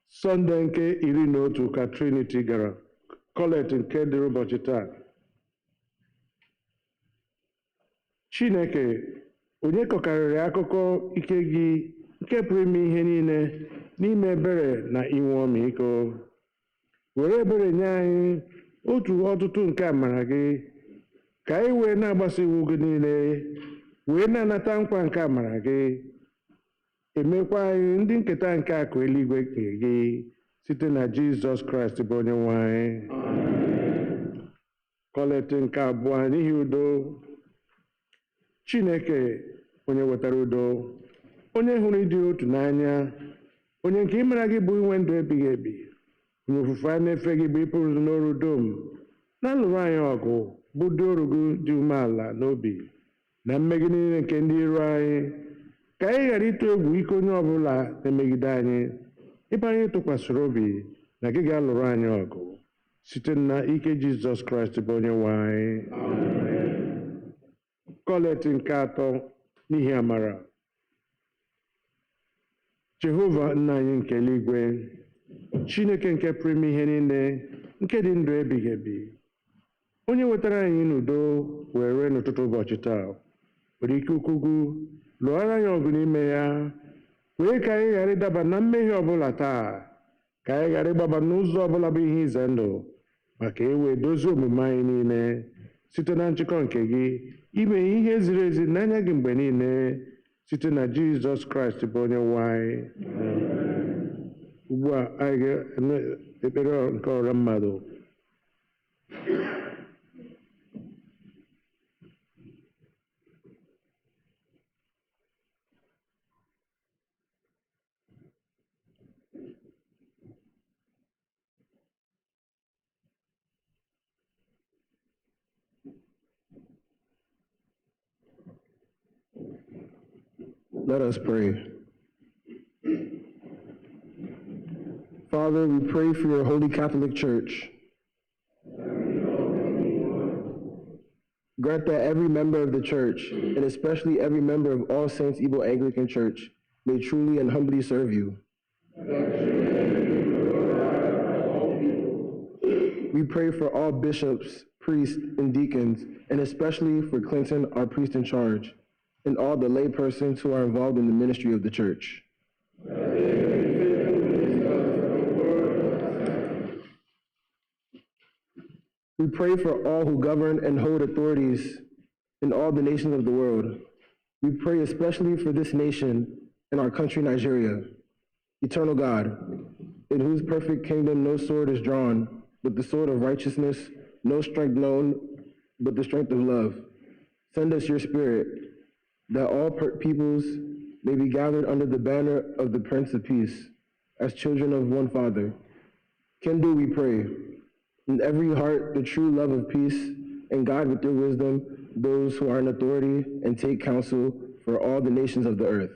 Speaker 1: Sọnde nke 11 ka Trinity gara. Kolekt nke dịrị ụbọchị taa. Chineke, onye kọkarịrị akụkọ ike gị nke pụrụ ime ihe niile n'ime ebere na inwe ọmịiko. Were ebere nye anyị otu ọtụtụ nke amara gị, ka anyị wee na-agbaso iwu gị niile, wee na-anata nkwa nke amara gị. Emekwa anyị ndị nketa nke akụ eluigwe nke gị, site na Jizọs Kraịst bụ onye nwe anyị. Kolekt nke abụọ, n'ihi udo. Chineke, onye wetara udo, onye hụrụ ịdị otu n'anya, onye nke ịmara gị bụ inwe ndụ ebighị ebi, onye ofufe a na-efe gị bụ ịpụrụ n'ọrụ dum, na-alụrụ anyị ọgụ bụ dị oru gị dị umeala n'obi na mmegide niile nke ndị iro anyị, ka anyị ghara ịtụ egwu ike onye ọbụla na-emegide anyị, ebe anyị tụkwasịrị obi na gị ga-alụrụ anyị ọgụ site na ike Jizọs Kraịst bụ onye nwe anyị. Kolekt nke atọ, n'ihi amara. Jehova nna anyị nke eluigwe, Chineke nke pụrụ ime ihe niile, nke dị ndụ ebighị ebi, onye wetara anyị n'udo wee rue n'ụtụtụ ụbọchị taa, were ike ukwugu lụọra anyị ọgụ n'ime ya, wee ka anyị ghara ịdaba na mmehie ọbụla taa, ka anyị ghara ịgbaba n'ụzọ ọbụla bụ ihe ize ndụ, maka ewee dozie omume anyị niile site na nchịkọ nke gị, ime ihe ziri ezi n'anya gị mgbe niile, site na Jizọs Kraịst bụ onye nwe anyị. Ugbu a anyị ga-eme ekpere nke ọra mmadụ.
Speaker 4: Let us pray. Father, we pray for your Holy Catholic Church. Grant that every member of the Church, and especially every member of All Saints Igbo Anglican Church, may truly and humbly serve you. We pray for all bishops, priests, and deacons, and especially for Clinton, our priest in charge,
Speaker 5: and all the lay persons who are involved in the ministry of the church. We pray for all who govern and hold authorities in all the nations of the world. We pray especially for this nation and our country, Nigeria. Eternal God, in whose perfect kingdom no sword is drawn, but the sword of righteousness, no strength known, but the strength of love. Send us your Spirit, that all peoples may be gathered under the banner of the Prince of Peace, as children of one Father. Kindle, we pray, in every heart the true love of peace, and guide with your wisdom those who are in authority, and take counsel for all the nations of the earth.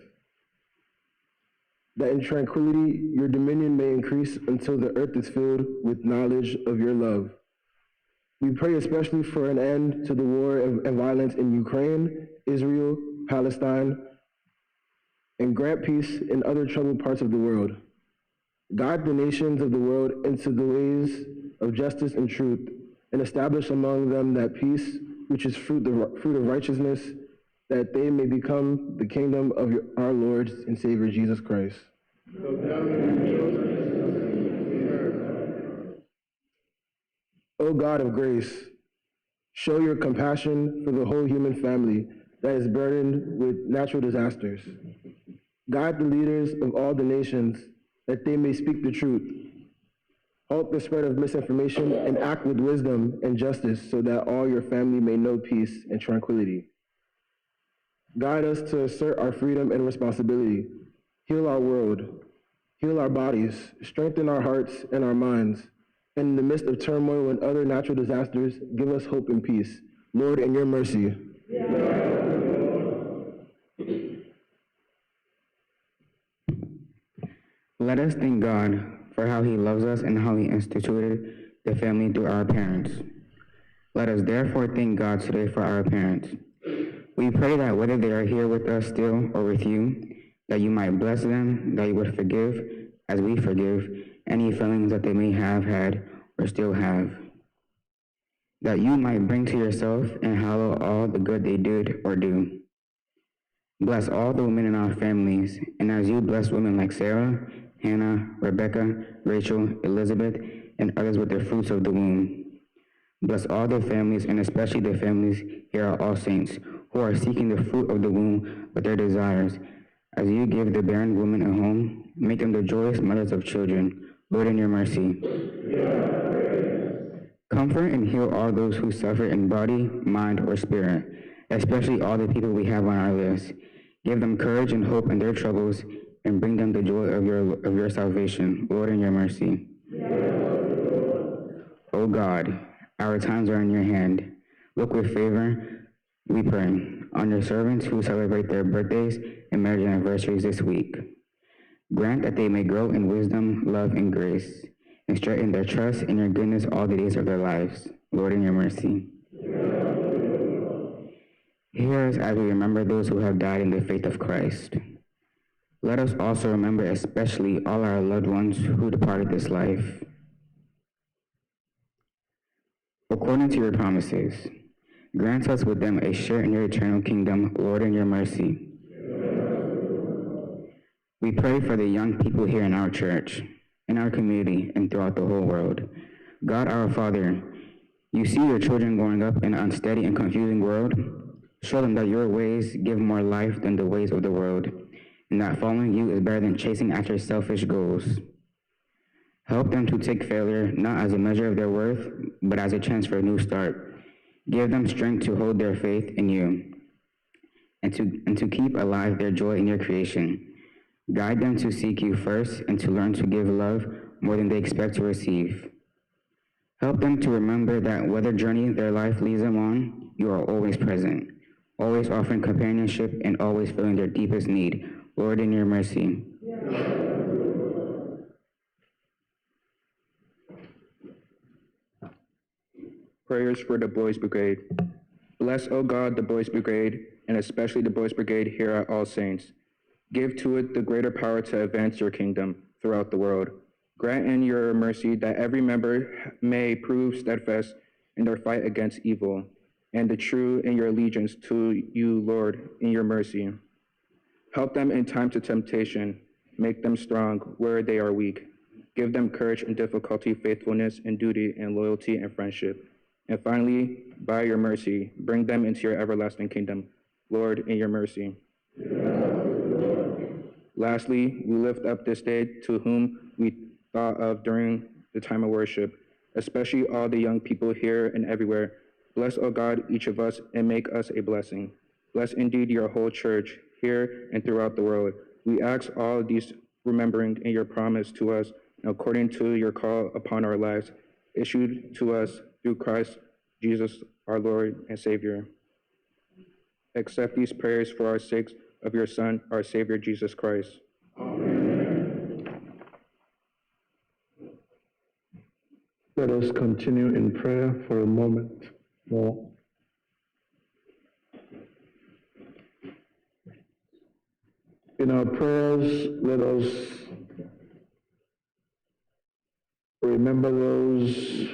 Speaker 5: That in tranquility your dominion may increase until the earth is filled with knowledge of your love. We pray especially for an end to the war and violence in Ukraine, Israel, Palestine, and grant peace in other troubled parts of the world. Guide the nations of the world into the ways of justice and truth, and establish among them that peace which is fruit of righteousness, that they may become the kingdom of our Lord and Savior Jesus Christ. O God of grace, show your compassion for the whole human family that is burdened with natural disasters. Guide the leaders of all the nations that they may speak the truth, halt the spread of misinformation, and act with wisdom and justice so that all your family may know peace and tranquility. Guide us to assert our freedom and responsibility, heal our world, heal our bodies, strengthen our hearts and our minds, and in the midst of turmoil and other natural disasters, give us hope and peace. Lord, in your mercy.
Speaker 6: Let us thank God for how he loves us and how he instituted the family through our parents. Let us therefore thank God today for our parents. We pray that whether they are here with us still or with you, that you might bless them, that you would forgive, as we forgive, any feelings that they may have had or still have. That you might bring to yourself and hallow all the good they did or do. Bless all the women in our families, and as you bless women like Sarah, Hannah, Rebecca, Rachel, Elizabeth, and others with the fruits of the womb. Bless all their families, and especially the families here at All Saints, who are seeking the fruit of the womb with their desires. As you give the barren woman a home, make them the joyous mothers of children. Lord, in your mercy. Comfort and heal all those who suffer in body, mind, or spirit, especially all the people we have on our list. Give them courage and hope in their troubles, and bring them the joy of your salvation. Lord, in your mercy. O God, our times are in your hand. Look with favor, we pray, on your servants who celebrate their birthdays and marriage anniversaries this week. Grant that they may grow in wisdom, love, and grace, and strengthen their trust in your goodness all the days of their lives. Lord, in your mercy. Hear us as we remember those who have died in the faith of Christ. Let us also remember especially all our loved ones who departed this life. According to your promises, grant us with them a share in your eternal kingdom, Lord, in your mercy. We pray for the young people here in our church, in our community, and throughout the whole world. God, our Father, you see your children growing up in an unsteady and confusing world. Show them that your ways give more life than the ways of the world, and that following you is better than chasing after selfish goals. Help them to take failure not as a measure of their worth, but as a chance for a new start. Give them strength to hold their faith in you, and to keep alive their joy in your creation. Guide them to seek you first and to learn to give love more than they expect to receive. Help them to remember that whether journey their life leads them on, you are always present, always offering companionship and always filling their deepest need. Lord, in your mercy.
Speaker 7: Prayers for the Boys Brigade. Bless, O God, the Boys Brigade, and especially the Boys Brigade here at All Saints. Give to it the greater power to advance your kingdom throughout the world. Grant in your mercy that every member may prove steadfast in their fight against evil. and the true in your allegiance to you, Lord, in your mercy. Help them in times of temptation. Make them strong where they are weak. Give them courage in difficulty, faithfulness in duty, and loyalty and friendship. And finally, by your mercy, bring them into your everlasting kingdom, Lord, in your mercy. Lastly, we lift up this day to whom we thought of during the time of worship, especially all the young people here and everywhere. Bless, O God, each of us, and make us a blessing. Bless indeed your whole church here and throughout the world. We ask all these remembering in your promise to us, according to your call upon our lives, issued to us through Christ Jesus, our Lord and Savior. Accept these prayers for our sakes of your Son, our Savior, Jesus Christ.
Speaker 2: Amen. Let us continue in prayer for a moment more. In our prayers, let us remember those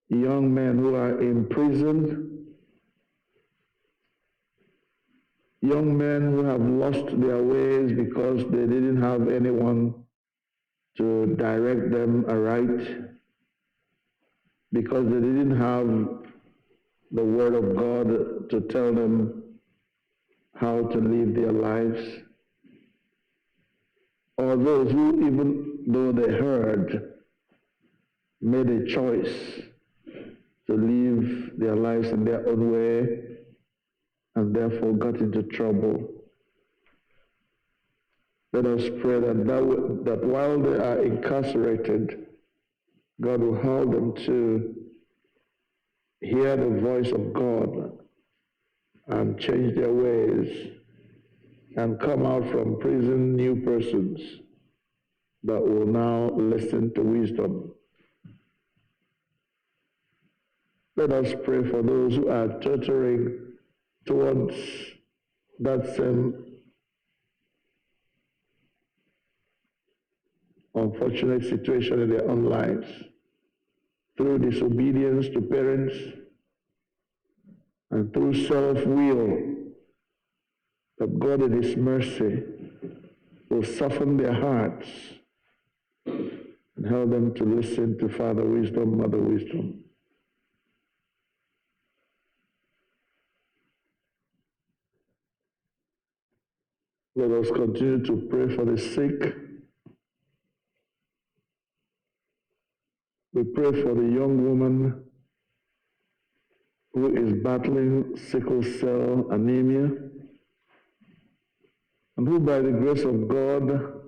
Speaker 2: young men who are in prison, young men who have lost their ways because they didn't have anyone to direct them aright, because they didn't have the Word of God to tell them how to live their lives, or those who, even though they heard, made a choice to live their lives in their own way and therefore got into trouble. Let us pray that while they are incarcerated, God will help them to hear the voice of God and change their ways and come out from prison new persons that will now listen to wisdom. Let us pray for those who are tottering towards that same unfortunate situation in their own lives through disobedience to parents and through self-will, that God in His mercy will soften their hearts and help them to listen to Father Wisdom, Mother Wisdom. Let us continue to pray for the sick. We pray for the young woman who is battling sickle cell anemia, and who, by the grace of God,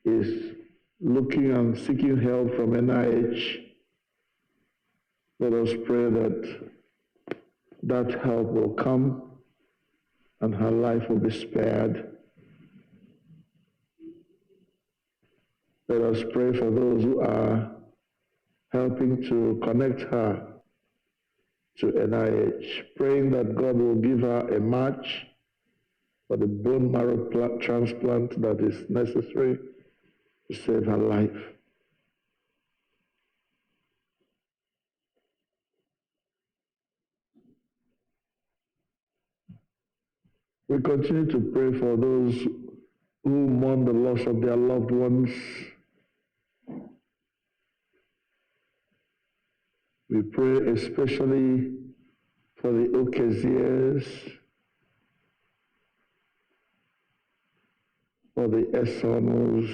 Speaker 2: is looking and seeking help from NIH. Let us pray that that help will come and her life will be spared. Let us pray for those who are helping to connect her to NIH, praying that God will give her a match for the bone marrow transplant that is necessary to save her life. We continue to pray for those who mourn the loss of their loved ones. We pray especially for the Okeziers, for the Esonos,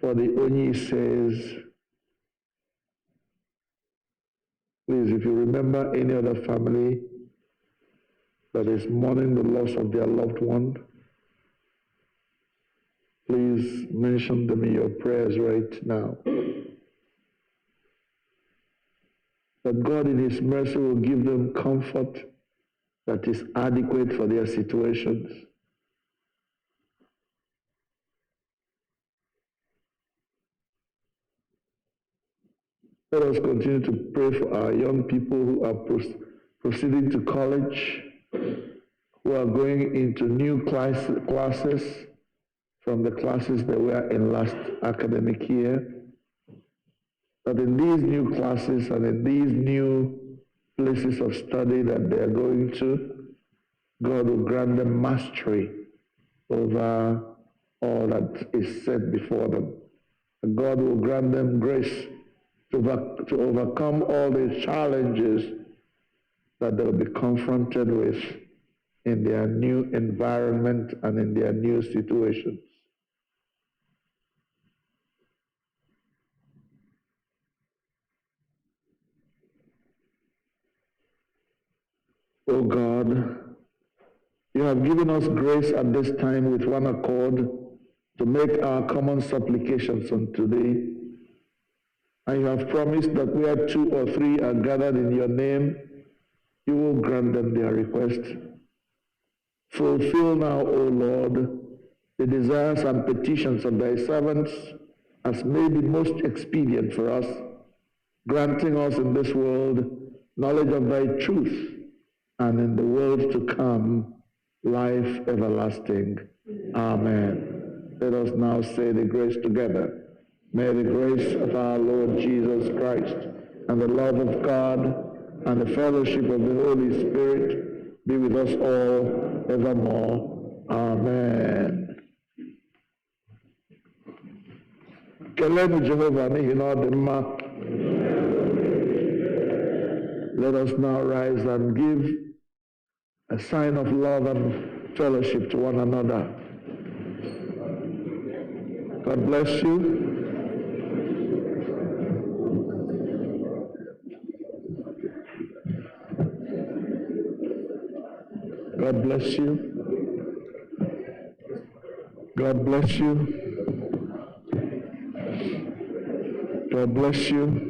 Speaker 2: for the Onyises. Please, if you remember any other family that is mourning the loss of their loved one, please mention them in your prayers right now. That God in His mercy will give them comfort that is adequate for their situations. Let us continue to pray for our young people who are proceeding to college, who are going into new classes, from the classes they were in last academic year, that in these new classes and in these new places of study that they are going to, God will grant them mastery over all that is set before them. And God will grant them grace to overcome all the challenges that they'll be confronted with in their new environment and in their new situations. O God, you have given us grace at this time with one accord to make our common supplications unto thee. And you have promised that where 2 or 3 are gathered in your name, you will grant them their request. Fulfill now, O Lord, the desires and petitions of thy servants as may be most expedient for us, granting us in this world knowledge of thy truth, and in the world to come, life everlasting. Amen. Let us now say the grace together. May the grace of our Lord Jesus Christ and the love of God and the fellowship of the Holy Spirit be with us all evermore. Amen. Kelenu Jehovah n'ihi na ọ dị mma. Let us now rise and give a sign of love and fellowship to one another. God bless you. God bless you. God bless you. God bless you.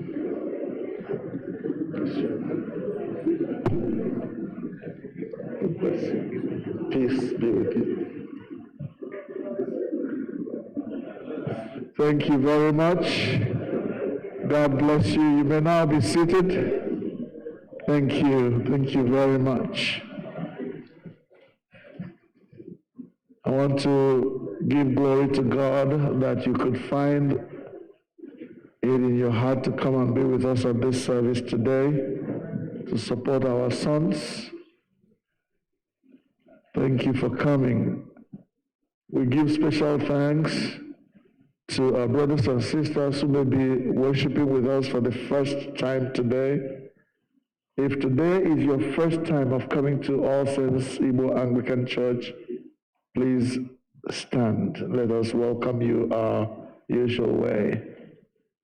Speaker 2: Peace be with you. Thank you very much. God bless you. You may now be seated. Thank you. Thank you very much. I want to give glory to God that you could find it in your heart to come and be with us at this service today to support our sons. Thank you for coming. We give special thanks to our brothers and sisters who may be worshiping with us for the first time today. If today is your first time of coming to All Saints Igbo Anglican Church, please stand. Let us welcome you our usual way.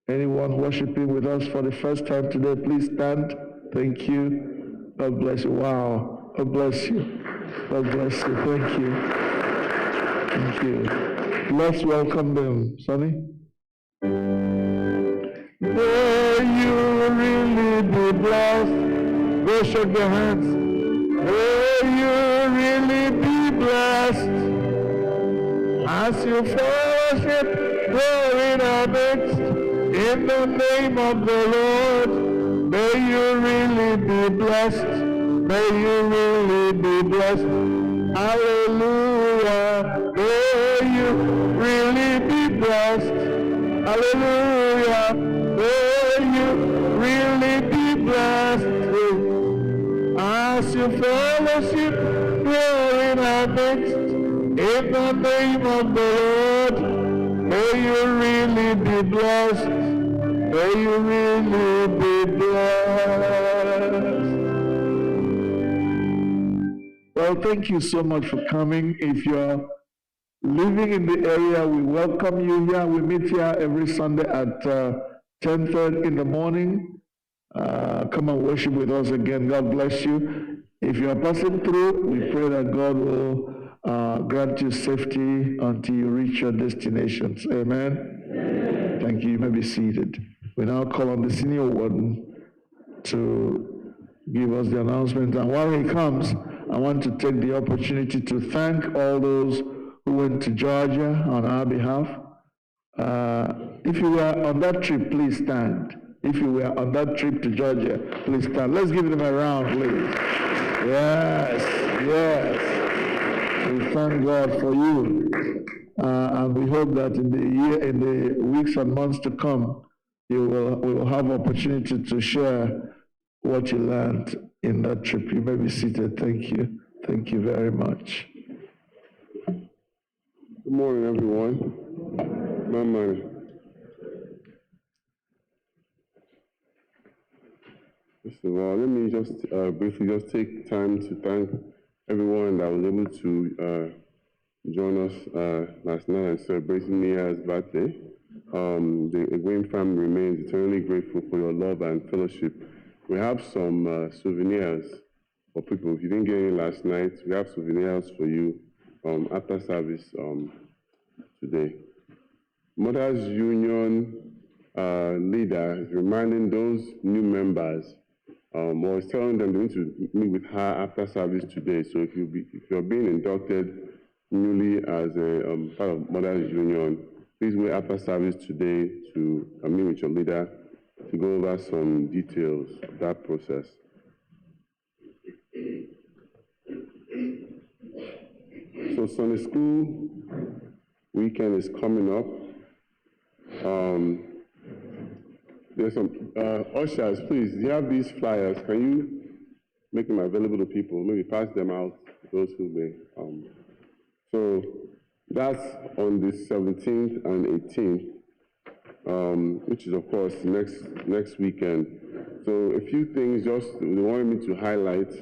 Speaker 2: Anyone worshiping with us for the first time today, please stand. Thank you. God bless you. Wow. God bless you. God bless you. Thank you. Thank you. Let's welcome them. Sonny? May you really be blessed. Go shake their hands. May you really be blessed as you fellowship here in our midst. In the name of the Lord, may you really be blessed. May you really be blessed. Hallelujah. May you really be blessed. Hallelujah. May you really be blessed. As you fellowship here in our midst, in the name of the Lord, may you really be blessed. May you really be blessed. Well, thank you so much for coming. If you're living in the area, we welcome you here. We meet here every Sunday at 10:30 in the morning. Come and worship with us again. God bless you. If you are passing through, we pray that God will grant you safety until you reach your destinations. Amen. Thank you. You may be seated. We now call on the senior warden to give us the announcement. And while he comes, I want to take the opportunity to thank all those who went to Georgia on our behalf. If you were on that trip, please stand. If you were on that trip to Georgia, please stand. Let's give them a round, please. Yes, yes. we thank God for you. And we hope that in the weeks and months to come, we will have opportunity to share what you learned in that trip. You may be seated. Thank you. Thank you very much.
Speaker 4: Good morning, everyone. Good morning. First of all, let me just briefly take time to thank everyone that was able to join us last night and celebrating Mia's birthday. The Egwene family remains eternally grateful for your love and fellowship. We have some souvenirs for people. If you didn't get any last night, we have souvenirs for you after service today. Mothers Union leader is reminding those new members, or is telling them they need to meet with her after service today. So if you're being inducted newly as a part of Mothers Union, please wait after service today to meet with your leader to go over some details of that process. So Sunday school weekend is coming up. There's some ushers, please. You have these flyers. Can you make them available to people? Maybe pass them out to those who may. So that's on the 17th and 18th, which is of course next weekend. So a few things just they wanted me to highlight.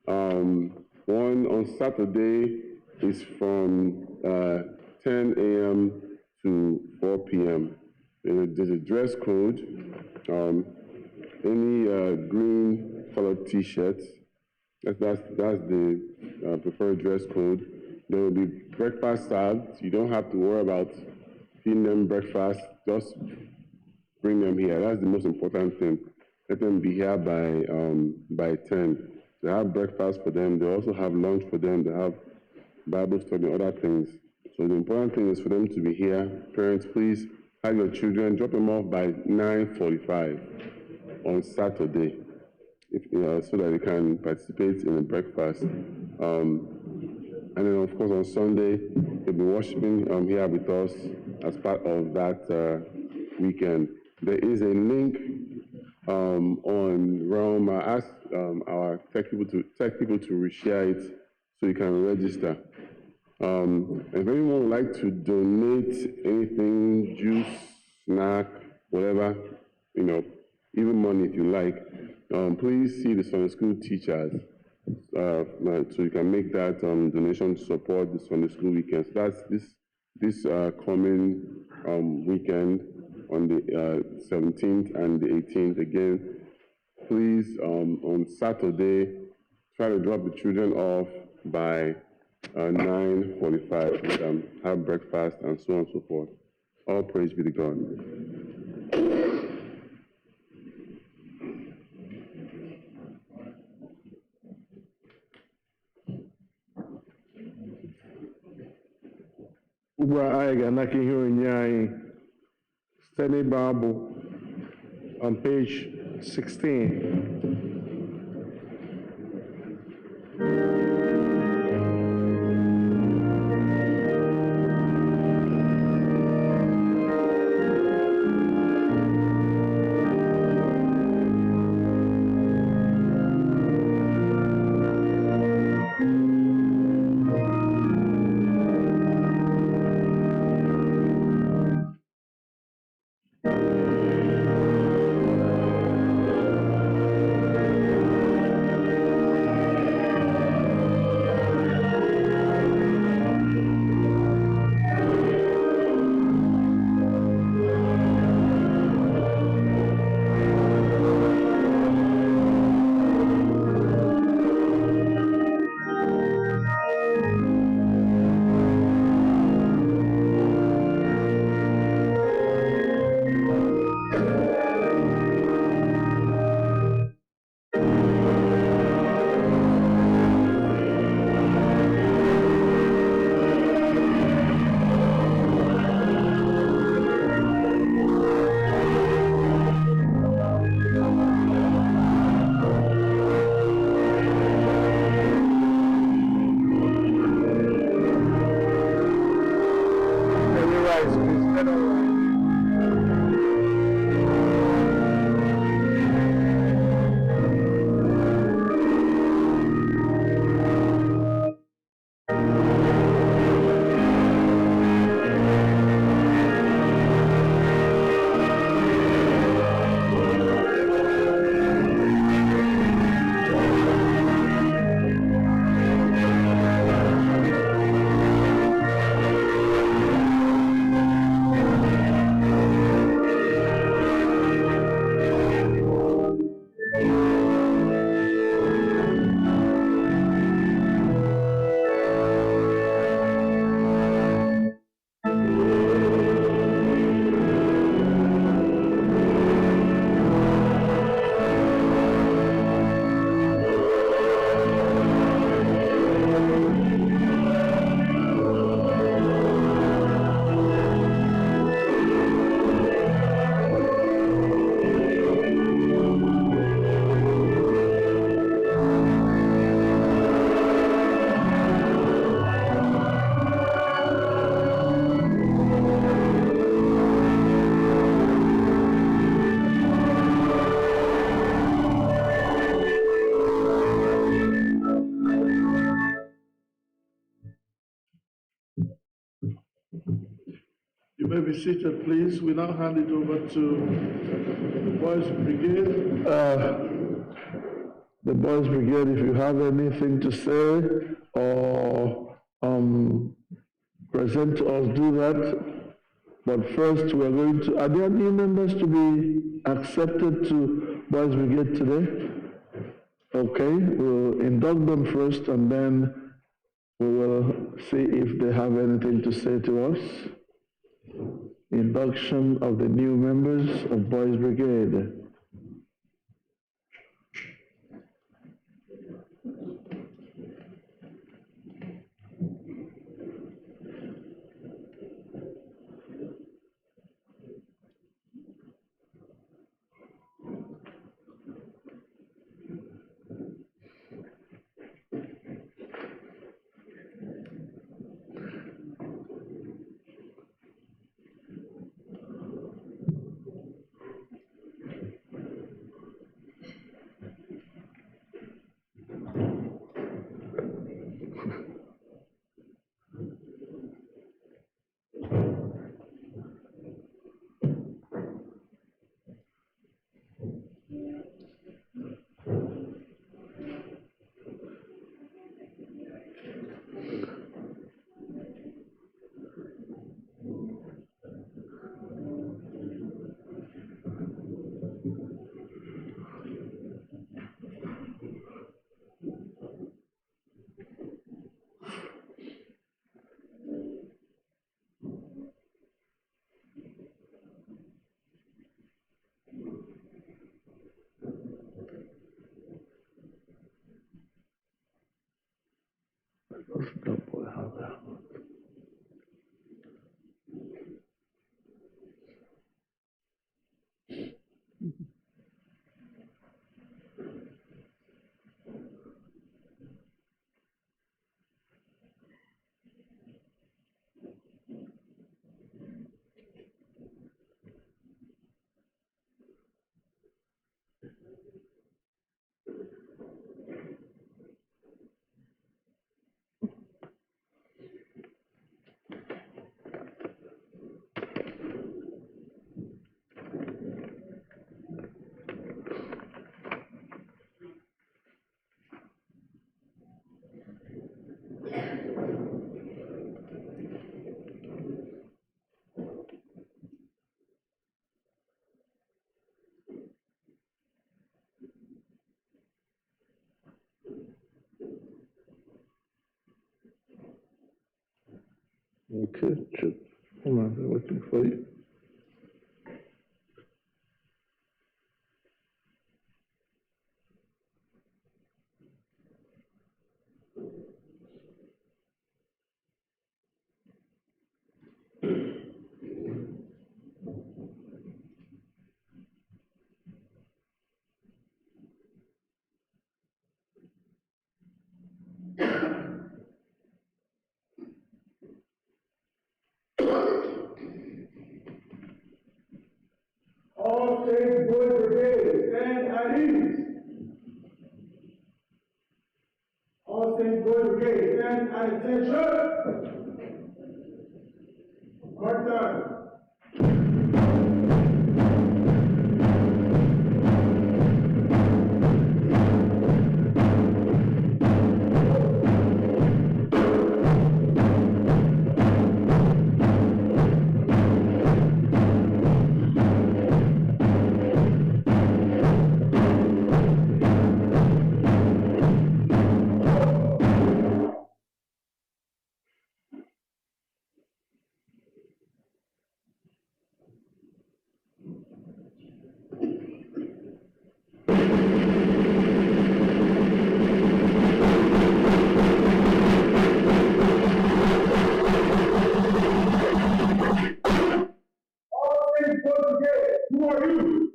Speaker 4: One on Saturday is from 10 a.m. to 4 p.m. There's a dress code. Any green colored T-shirts. That's the preferred dress code. There will be breakfast served. You don't have to worry about feeding them breakfast. Just bring them here. That's the most important thing. Let them be here by 10. They have breakfast for them. They also have lunch for them. They have Bible study and other things. So the important thing is for them to be here. Parents, please have your children, drop them off by 9:45 on Saturday, so that they can participate in the breakfast. And then, of course, on Sunday, they'll be worshiping here with us as part of that weekend. There is a link on Realm. I asked our tech people to reshare it so you can register. If anyone would like to donate anything, juice, snack, whatever, even money if you like, please see the Sunday school teachers so you can make that donation to support the Sunday school weekend. So that's this coming weekend on the 17th and the 18th. Again, please, on Saturday, try to drop the children off by 9:45. We can have breakfast and so on and so forth. All praise be to God.
Speaker 1: Ugbu a anyị ga-anaka ihe onyinye anyị site n'ịgba abụ on page 16.
Speaker 8: may be seated, please. We now hand it over to the Boys Brigade.
Speaker 2: The Boys Brigade, if you have anything to say or present to us, do that. But first, we are going to, are there new members to be accepted to Boys Brigade today? Okay, we'll induct them first and then we will see if they have anything to say to us. Induction of the new members of Boys Brigade. Okay, Chip. Hold on, I'm looking for you.
Speaker 9: All Saints Boys Brigade, stand at ease. All Saints Boys Brigade, stand at attention. Mark time. Who are you?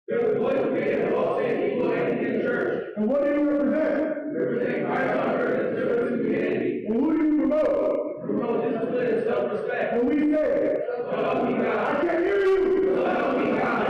Speaker 10: The Boys Brigade of All Saints Igbo Anglican Church.
Speaker 9: And what do you represent?
Speaker 10: We represent Christ on earth and service to humanity.
Speaker 9: And who do you promote?
Speaker 10: We promote discipline and self-respect.
Speaker 9: And we say,
Speaker 10: So help me God.
Speaker 9: I can't hear you.
Speaker 10: So help me God.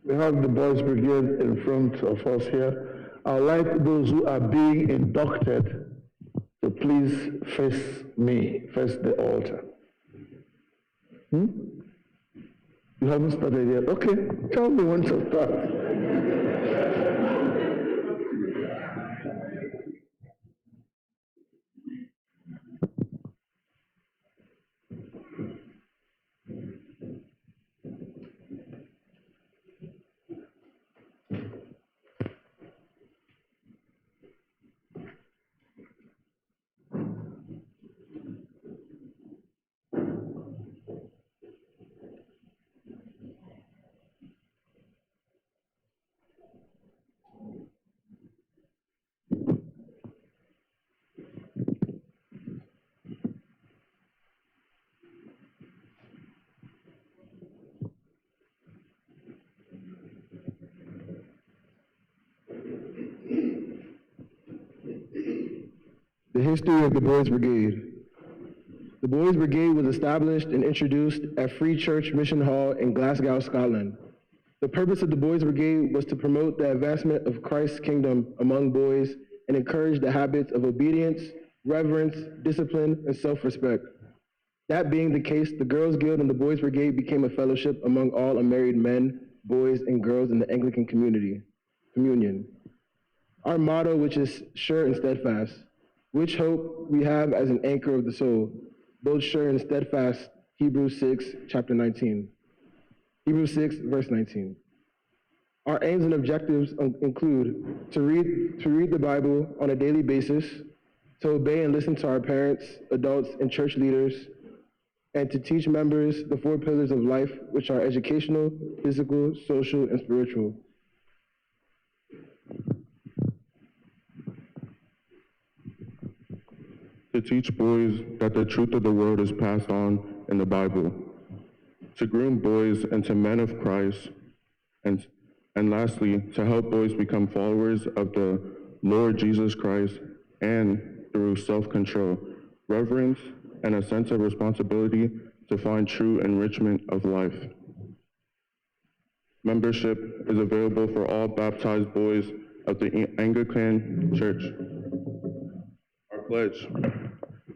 Speaker 2: We have the Boys Brigade in front of us here. I'd like those who are being inducted to please face me, face the altar. You haven't started yet? Okay, tell me when to start.
Speaker 5: The history of the Boys Brigade. The Boys Brigade was established and introduced at Free Church Mission Hall in Glasgow, Scotland. The purpose of the Boys Brigade was to promote the advancement of Christ's kingdom among boys and encourage the habits of obedience, reverence, discipline, and self-respect. That being the case, the Girls Guild and the Boys Brigade became a fellowship among all unmarried men, boys, and girls in the Anglican communion. Our motto, which is sure and steadfast, which hope we have as an anchor of the soul, both sure and steadfast, Hebrews 6, chapter 19. Hebrews 6, verse 19. Our aims and objectives include to read the Bible on a daily basis, to obey and listen to our parents, adults, and church leaders, and to teach members the 4 pillars of life, which are educational, physical, social, and spiritual.
Speaker 4: To teach boys that the truth of the world is passed on in the Bible, to groom boys into men of Christ, and lastly, to help boys become followers of the Lord Jesus Christ, and through self-control, reverence, and a sense of responsibility to find true enrichment of life. Membership is available for all baptized boys of the Anglican Church. Our pledge: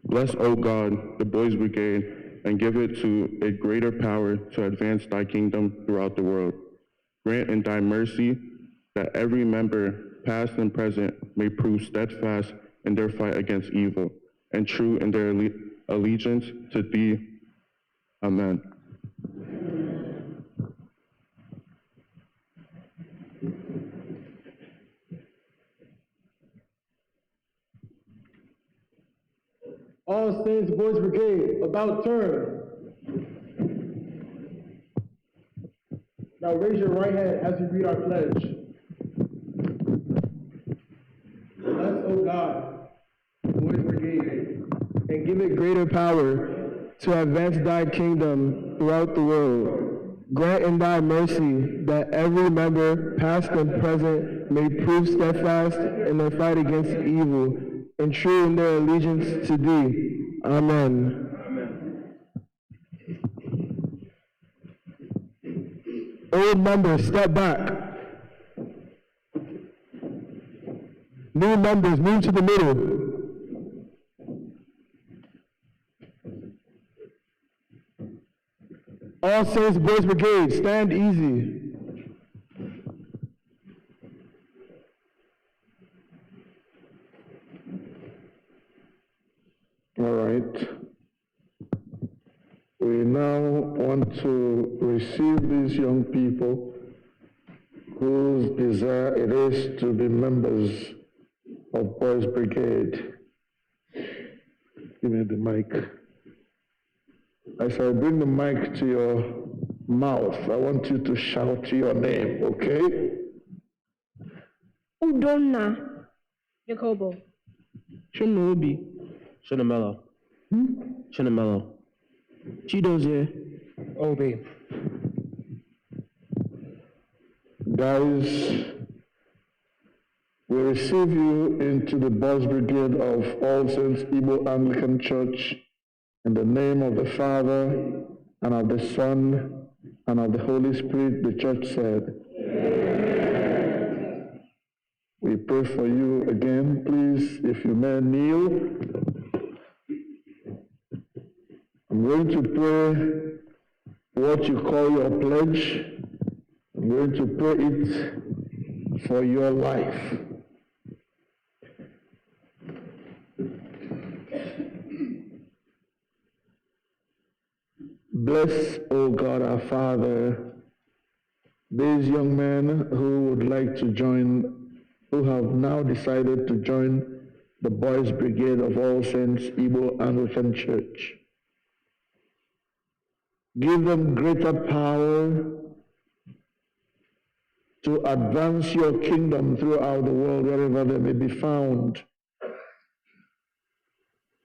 Speaker 4: bless, O God, the Boys Brigade, and give it to a greater power to advance thy kingdom throughout the world. Grant in thy mercy that every member, past and present, may prove steadfast in their fight against evil, and true in their allegiance to thee. Amen.
Speaker 5: All Saints Boys Brigade, about turn. Now raise your right hand as we read our pledge. Bless, O God, the Boys Brigade, and give it greater power to advance thy kingdom throughout the world. Grant in thy mercy that every member, past and present, may prove steadfast in their fight against evil and true in their allegiance to thee. Amen. Old members, step back. New members, move to the middle. All Saints Boys Brigade, stand easy.
Speaker 2: All right. We now want to receive these young people whose desire it is to be members of Boys Brigade. Give me the mic. As I bring the mic to your mouth, I want you to shout your name, okay?
Speaker 11: Udonna. Jacobo.
Speaker 5: Chimaobi.
Speaker 12: Chinamelo. Chinamelo.
Speaker 5: Chidozie.
Speaker 12: Obi.
Speaker 2: Guys, we receive you into the Boys Brigade of All Saints Igbo Anglican Church in the name of the Father, and of the Son, and of the Holy Spirit, the Church said. we pray for you again. Please, if you may, kneel. I'm going to pray what you call your pledge. I'm going to pray it for your life. Bless, O God, our Father, these young men who would like to join, who have now decided to join the Boys' Brigade of All Saints Igbo Anglican Church. Give them greater power to advance your kingdom throughout the world, wherever they may be found.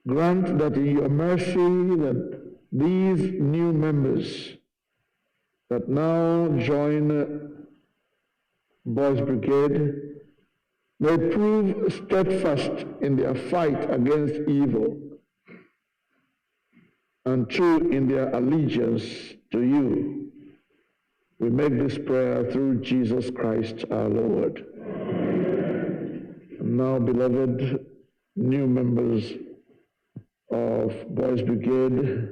Speaker 2: Grant that in your mercy that these new members that now join Boys' Brigade may prove steadfast in their fight against evil and true in their allegiance to you. We make this prayer through Jesus Christ our Lord. And now, beloved new members of Boys' Brigade,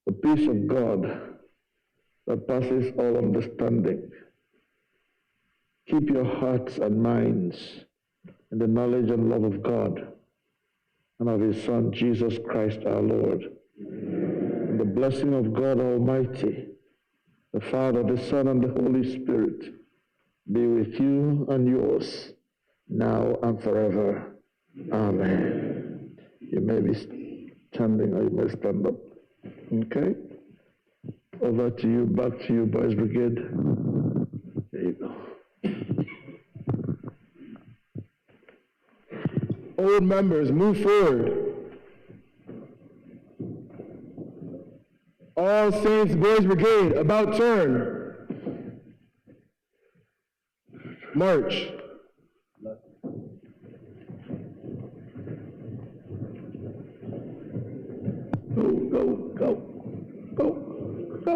Speaker 2: the peace of God that passes all understanding, keep your hearts and minds in the knowledge and love of God and of His Son, Jesus Christ our Lord. And the blessing of God Almighty, the Father, the Son, and the Holy Spirit be with you and yours, now and forever. Amen. You may be standing or you may stand up. Okay? Over to you, back to you, Boys' Brigade. There you go.
Speaker 5: Old members, move forward. All Saints Boys' Brigade, about turn. March.
Speaker 2: Go, go, go. Go, go,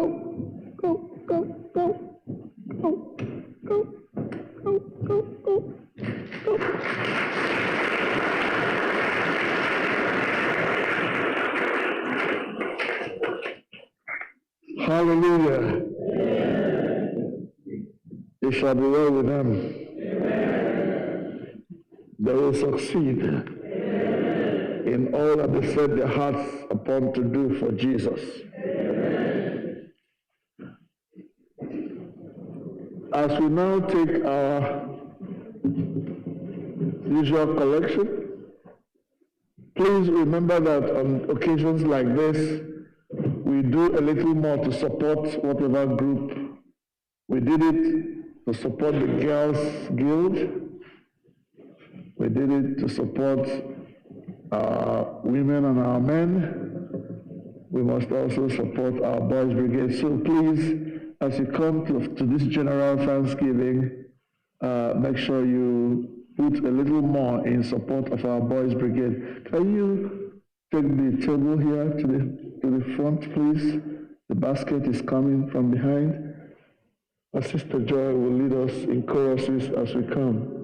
Speaker 2: go, go, go. Go, go, go, go, go, go. Hallelujah. It shall be well with them. They will succeed in all that they set their hearts upon to do for Jesus. As we now take our usual collection, please remember that on occasions like this, we do a little more to support whatever group. We did it to support the Girls Guild. We did it to support our women and our men. We must also support our Boys' Brigade. So please, as you come to this general Thanksgiving, make sure you put a little more in support of our Boys' Brigade. Can you take the table here to the front, please? The basket is coming from behind. Our Sister Joy will lead us in choruses as we come.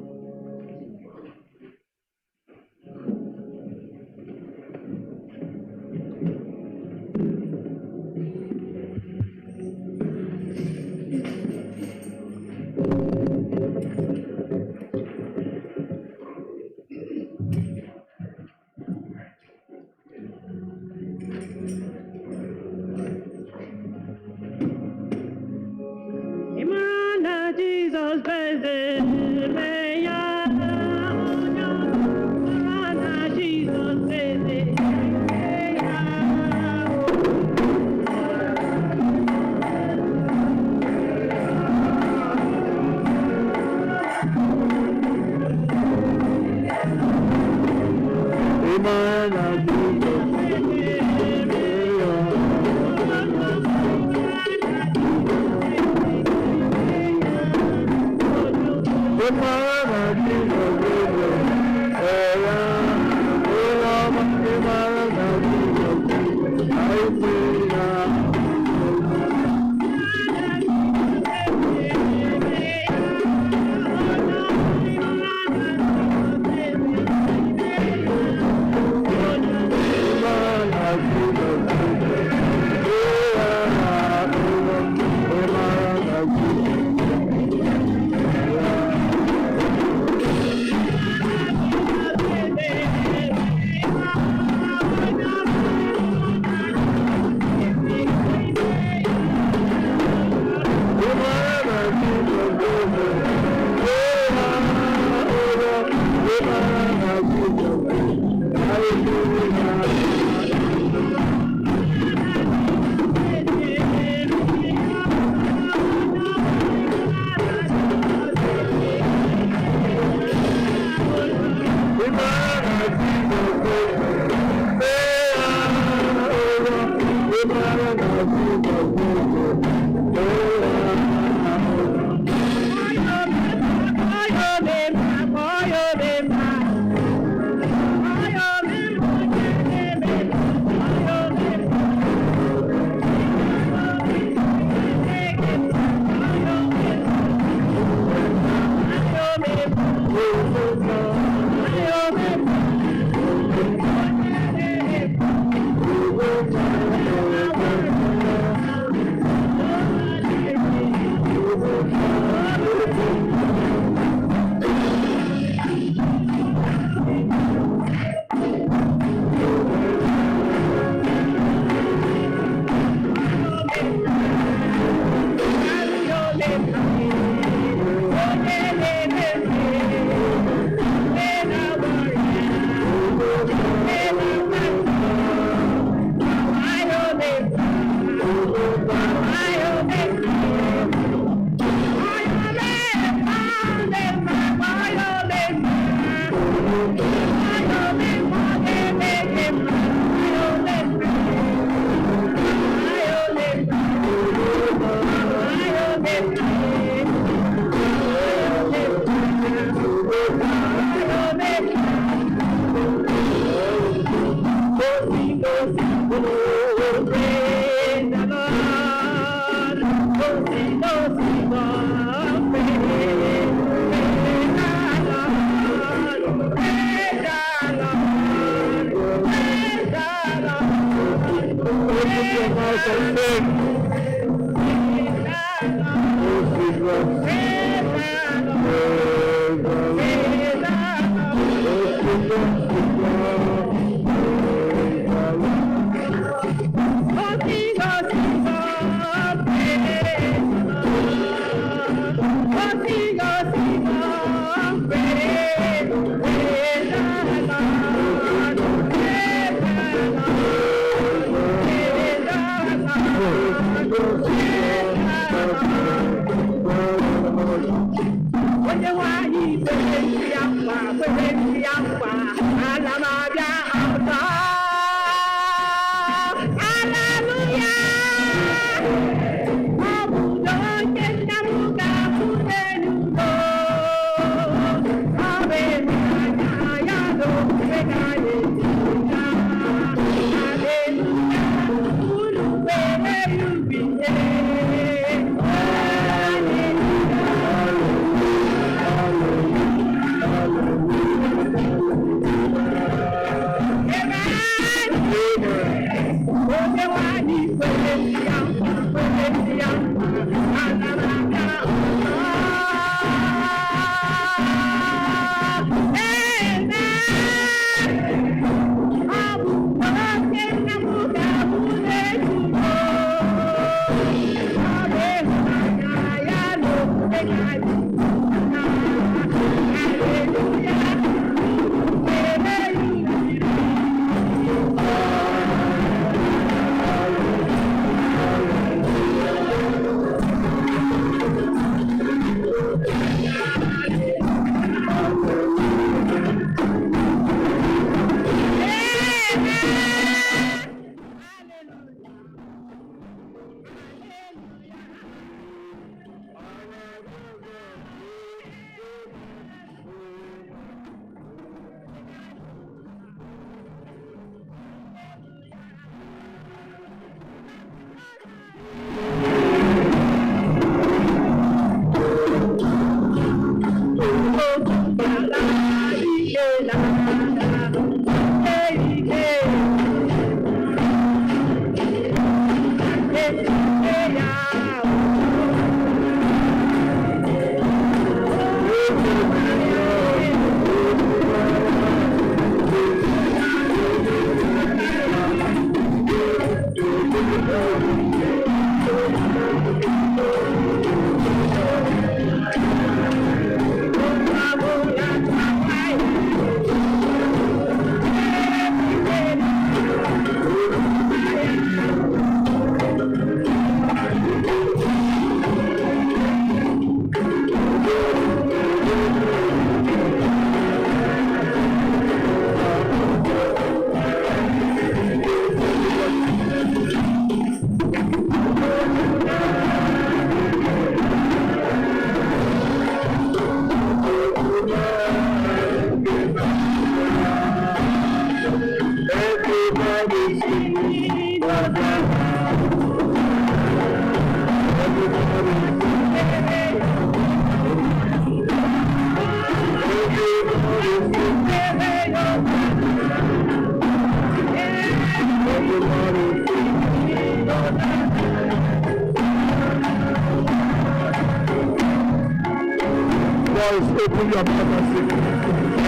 Speaker 2: voice, open your mouth and sing.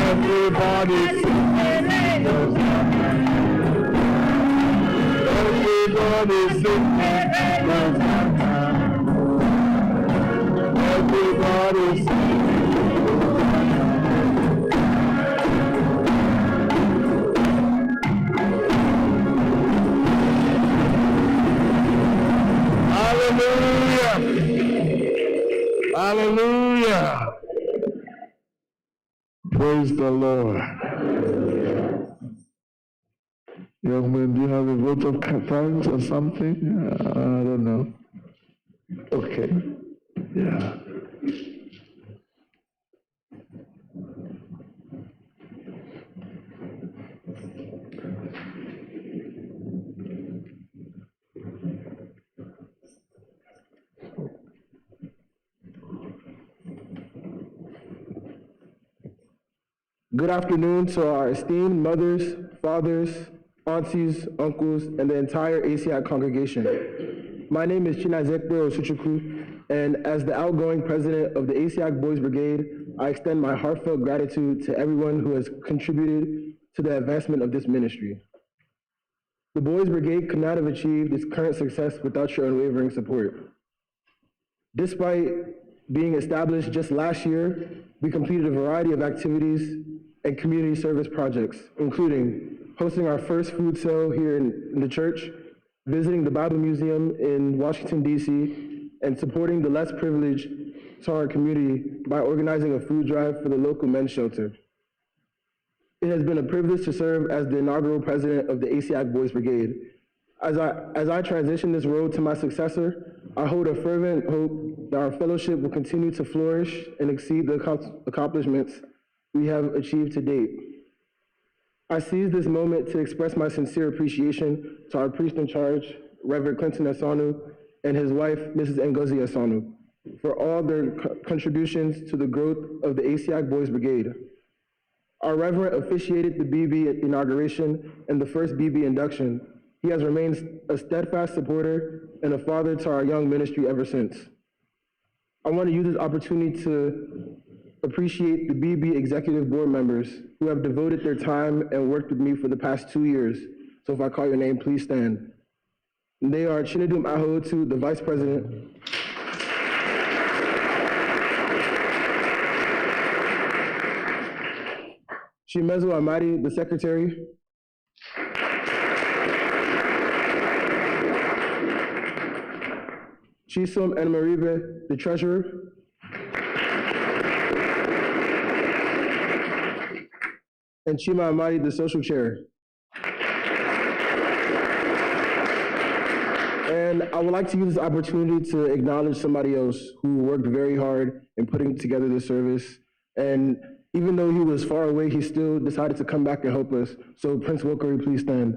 Speaker 2: Everybody sing. Everybody sing. Everybody sing. Hallelujah. Hallelujah. Praise the Lord. Young man, do you have a vote of thanks or something? I don't know. Okay. Yeah.
Speaker 5: Good afternoon to our esteemed mothers, fathers, aunties, uncles, and the entire ACI congregation. My name is Chinazekwe Osuchukwu, and as the outgoing president of the ACI Boys Brigade, I extend my heartfelt gratitude to everyone who has contributed to the advancement of this ministry. The Boys Brigade could not have achieved its current success without your unwavering support. Despite being established just last year, we completed a variety of activities and community service projects, including hosting our first food sale here in the church, visiting the Bible Museum in Washington, D.C., and supporting the less privileged to our community by organizing a food drive for the local men's shelter. It has been a privilege to serve as the inaugural president of the ACI Boys Brigade. As I transition this road to my successor, I hold a fervent hope that our fellowship will continue to flourish and exceed the accomplishments we have achieved to date. I seize this moment to express my sincere appreciation to our priest in charge, Reverend Clinton Asanu, and his wife, Mrs. Ngozi Asanu, for all their contributions to the growth of the ACI Boys Brigade. Our Reverend officiated the BB inauguration and the first BB induction. He has remained a steadfast supporter and a father to our young ministry ever since. I want to use this opportunity to appreciate the BB executive board members who have devoted their time and worked with me for the past 2 years. So if I call your name, please stand. And they are Chinedum Ahotu, the vice president. Chimezo Amadi, the secretary. Chisom Enmaribe, the treasurer. And Chima Amadi, the social chair. And I would like to use this opportunity to acknowledge somebody else who worked very hard in putting together this service. And even though he was far away, he still decided to come back and help us. So Prince Wokari, please stand.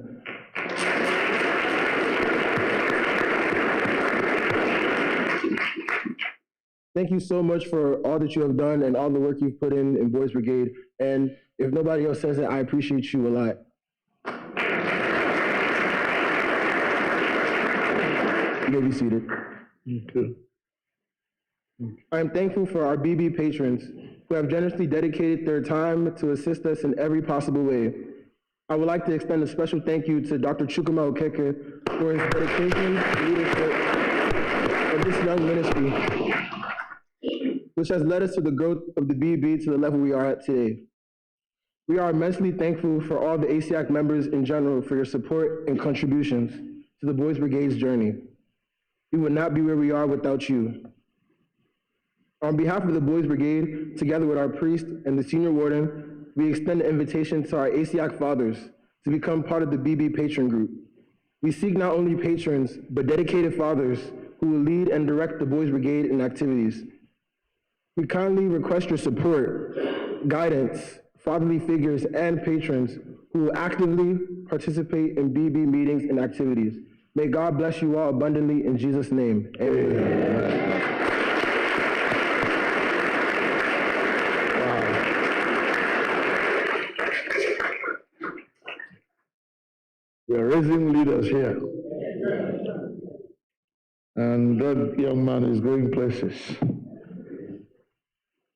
Speaker 5: Thank you so much for all that you have done and all the work you've put in Boys Brigade. And if nobody else says it, I appreciate you a lot. You may be seated.
Speaker 2: You too.
Speaker 5: I am thankful for our BB patrons who have generously dedicated their time to assist us in every possible way. I would like to extend a special thank you to Dr. Chukwuma Okeke for his dedication and leadership of this young ministry, which has led us to the growth of the BB to the level we are at today. We are immensely thankful for all the ACIAC members in general for your support and contributions to the Boys Brigade's journey. We would not be where we are without you. On behalf of the Boys Brigade, together with our priest and the senior warden, we extend an invitation to our ACIAC fathers to become part of the BB patron group. We seek not only patrons, but dedicated fathers who will lead and direct the Boys Brigade in activities. We kindly request your support, guidance, fatherly figures, and patrons who will actively participate in BB meetings and activities. May God bless you all abundantly in Jesus' name. Amen.
Speaker 2: We are raising leaders here. And that young man is going places.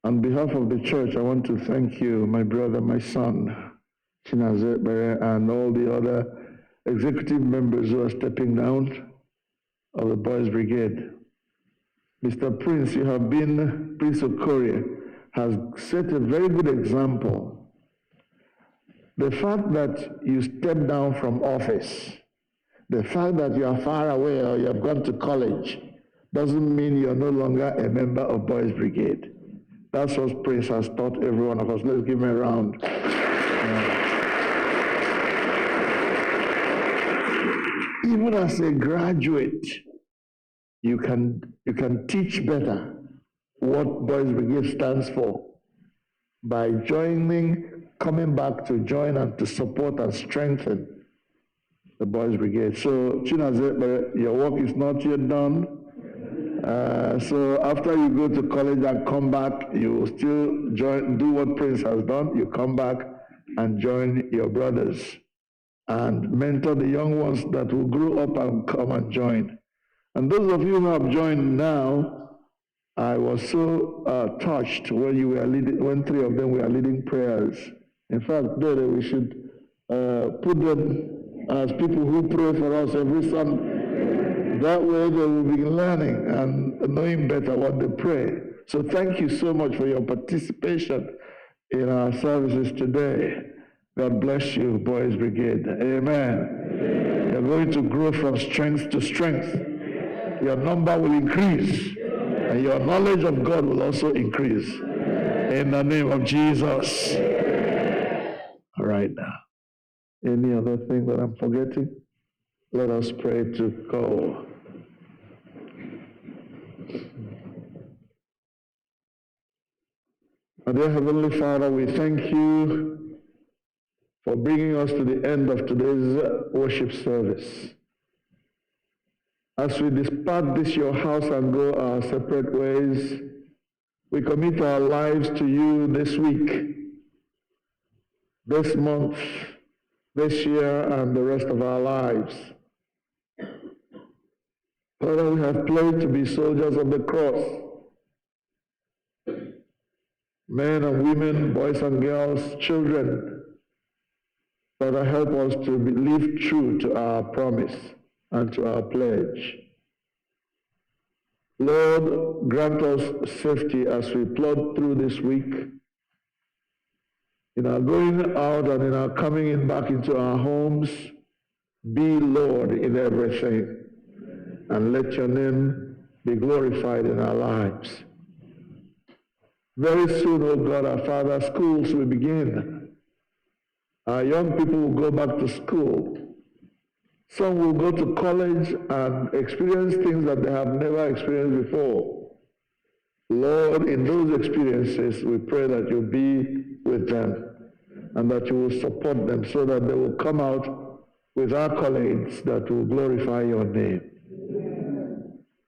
Speaker 2: On behalf of the church, I want to thank you, my brother, my son, Chinazekbere, and all the other executive members who are stepping down of the Boys Brigade. Mr. Prince, you have been, Prince Okorie, has set a very good example. The fact that you step down from office, the fact that you are far away or you have gone to college, doesn't mean you're no longer a member of Boys Brigade. That's what Prince has taught every one of us. Let's give him a round. Even as a graduate, you can teach better what Boys Brigade stands for by joining, coming back to join and to support and strengthen the Boys Brigade. So, Chinazekbere, your work is not yet done. So after you go to college and come back, you will still do what Prince has done. You come back and join your brothers and mentor the young ones that will grow up and come and join. And those of you who have joined now, I was so touched when you were leading, when three of them were leading prayers. In fact, we should put them as people who pray for us every Sunday. That way they will be learning and knowing better what they pray. So thank you so much for your participation in our services today. God bless you, Boys Brigade. Amen. You're going to grow from strength to strength. Your number will increase, and your knowledge of God will also increase. In the name of Jesus. All right now. Any other thing that I'm forgetting? Let us pray to go. Our dear Heavenly Father, we thank you for bringing us to the end of today's worship service. As we depart this your house and go our separate ways, we commit our lives to you this week, this month, this year, and the rest of our lives. Father, we have pledged to be soldiers of the cross. Men and women, boys and girls, children. Father, help us to live true to our promise and to our pledge. Lord, grant us safety as we plod through this week, in our going out and in our coming in back into our homes. Be Lord in everything, and let your name be glorified in our lives. Very soon, oh God, our Father, schools will begin. Our young people will go back to school. Some will go to college and experience things that they have never experienced before. Lord, in those experiences, we pray that you'll be with them and that you will support them so that they will come out with accolades that will glorify your name.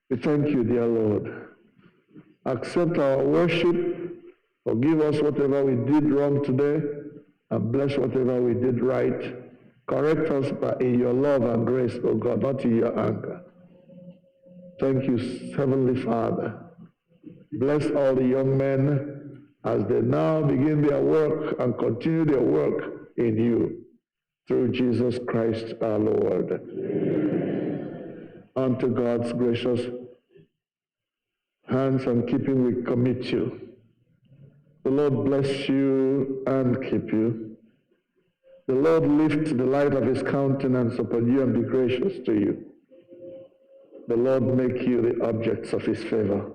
Speaker 2: We thank you, dear Lord. Accept our worship. Forgive us whatever we did wrong today, and bless whatever we did right. Correct us in your love and grace, O God, not in your anger. Thank you, Heavenly Father. Bless all the young men as they now begin their work and continue their work in you, through Jesus Christ our Lord. Unto God's gracious hands and keeping we commit you. The Lord bless you and keep you. The Lord lift the light of his countenance upon you and be gracious to you. The Lord make you the objects of his favor.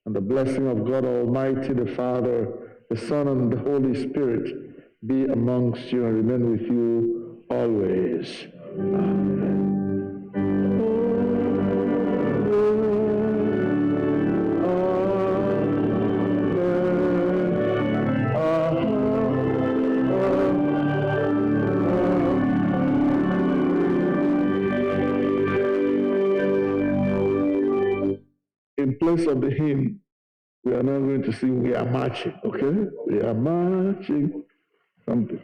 Speaker 2: And the blessing of God Almighty, the Father, the Son, and the Holy Spirit be amongst you and remain with you always. Amen. In place of the hymn, we are now going to sing We Are Marching, okay? We are marching. Something.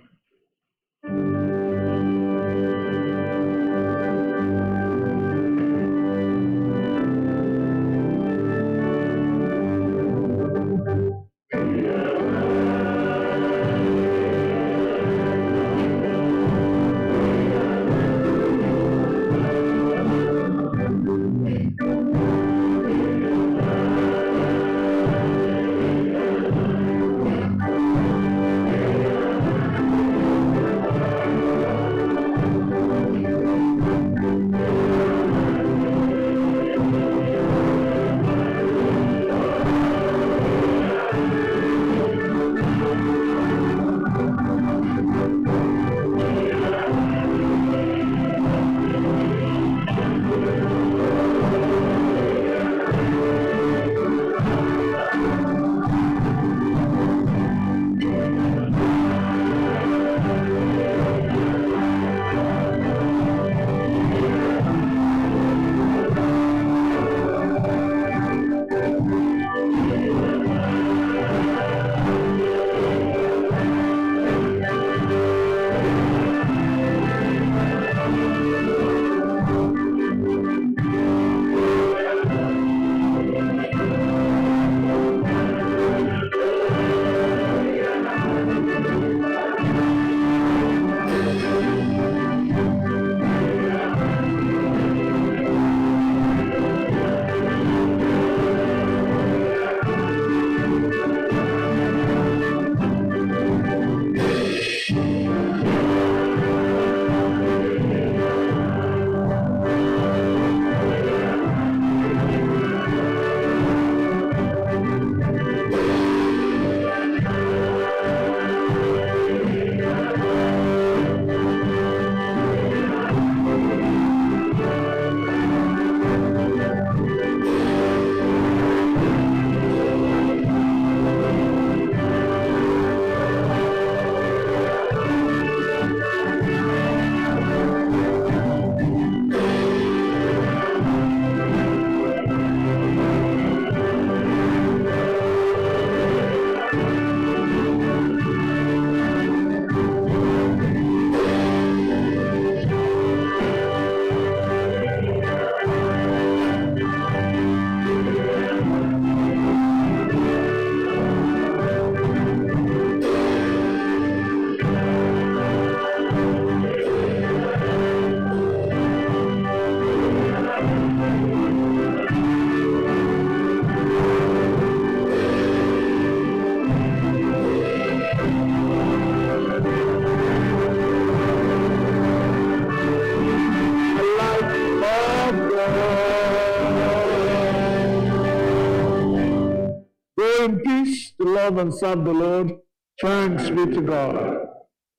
Speaker 2: go in peace to love and serve the Lord. Thanks be to God.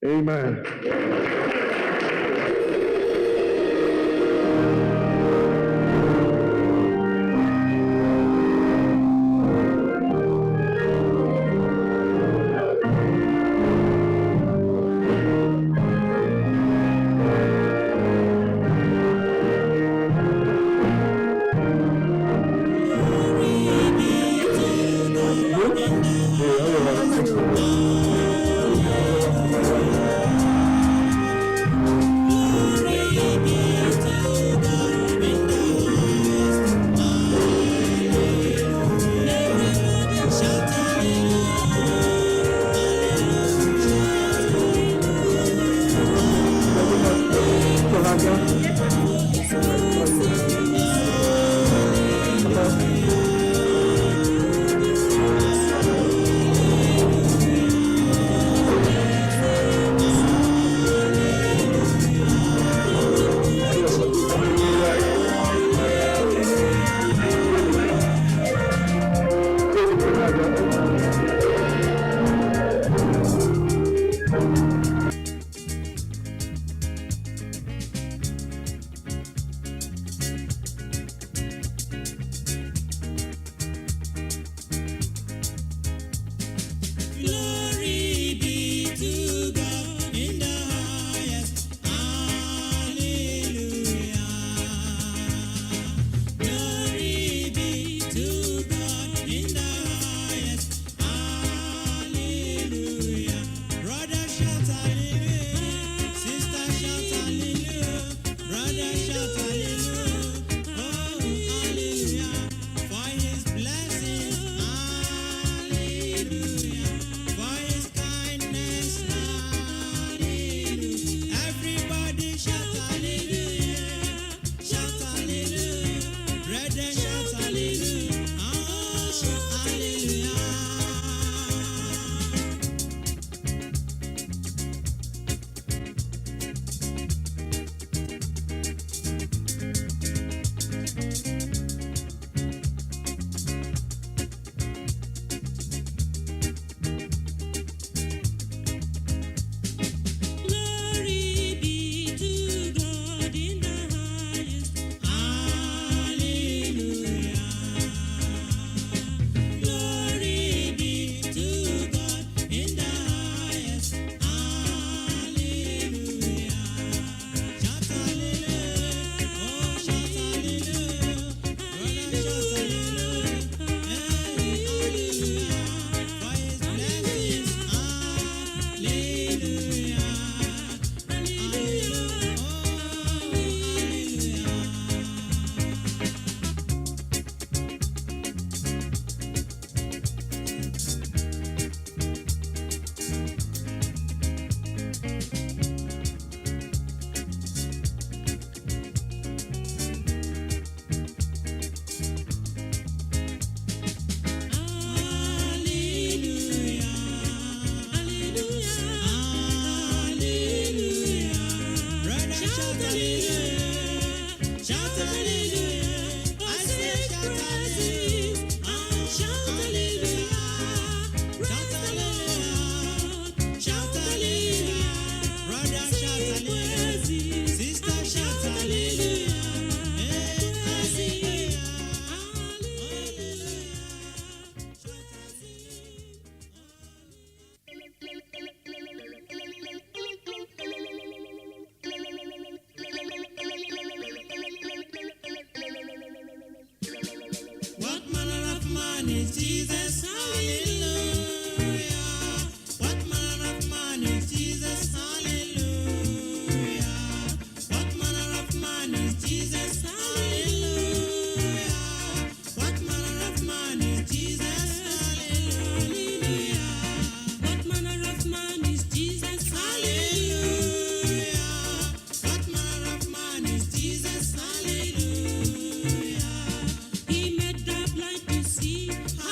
Speaker 2: Amen.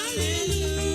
Speaker 13: Hallelujah.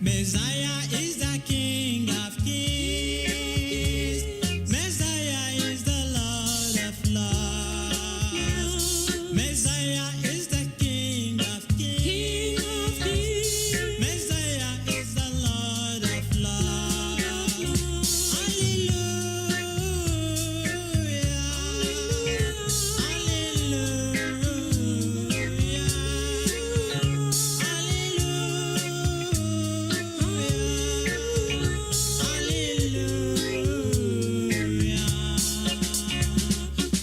Speaker 13: Messiah is the King of Kings. Messiah is the Lord of Lords. Messiah is the King of Kings. Messiah is the Lord of Lords.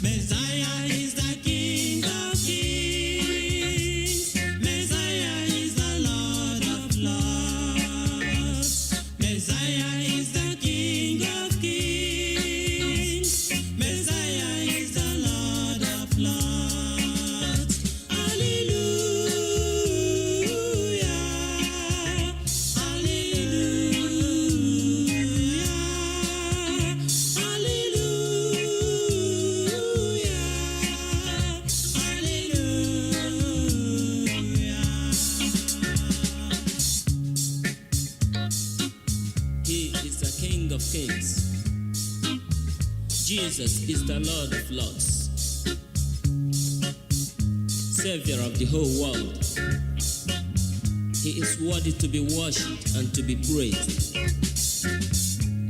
Speaker 13: Messiah is the King of Kings. Messiah is the Lord of Lords. Messiah is the King of Kings. Messiah is the Lord of Lords. Hallelujah. Hallelujah. He is the King of Kings. Jesus is the Lord of Lords, Savior of the whole world. He is worthy to be worshipped and to be praised.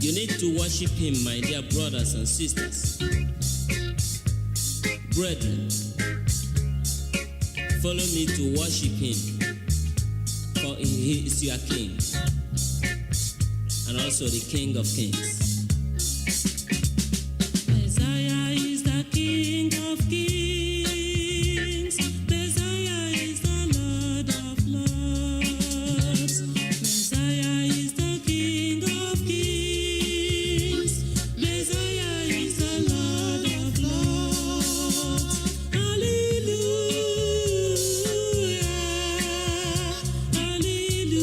Speaker 13: You need to worship Him, my dear brothers and sisters. Brethren, follow me to worship Him, for He is your King and also the King of Kings. Messiah is the King of Kings. Messiah is the Lord of Lords. Messiah is the King of Kings. Messiah is the Lord of Lords. Hallelujah. Hallelujah.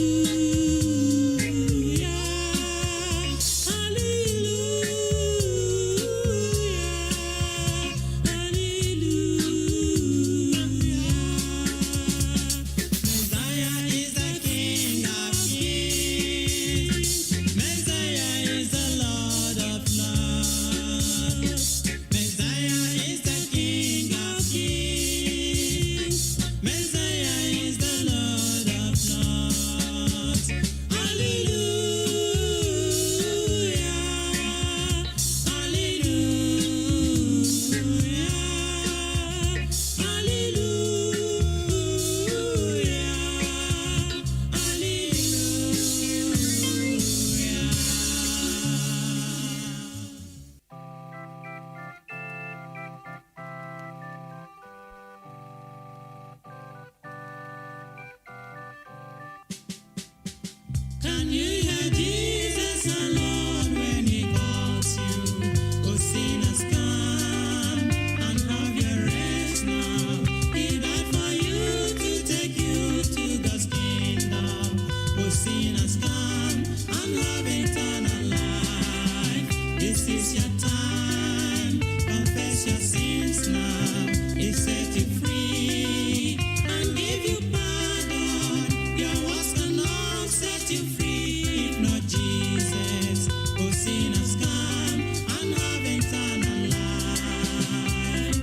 Speaker 13: Can you hear Jesus alone when He calls you? Oh, sinners, come and have your rest now. He died for you to take you to God's kingdom. Oh, sinners, come and have eternal life. This is your time. Confess your sins now. He set you free and give you pardon. Your words cannot set you free if not Jesus. Oh, sinners, come and have eternal life.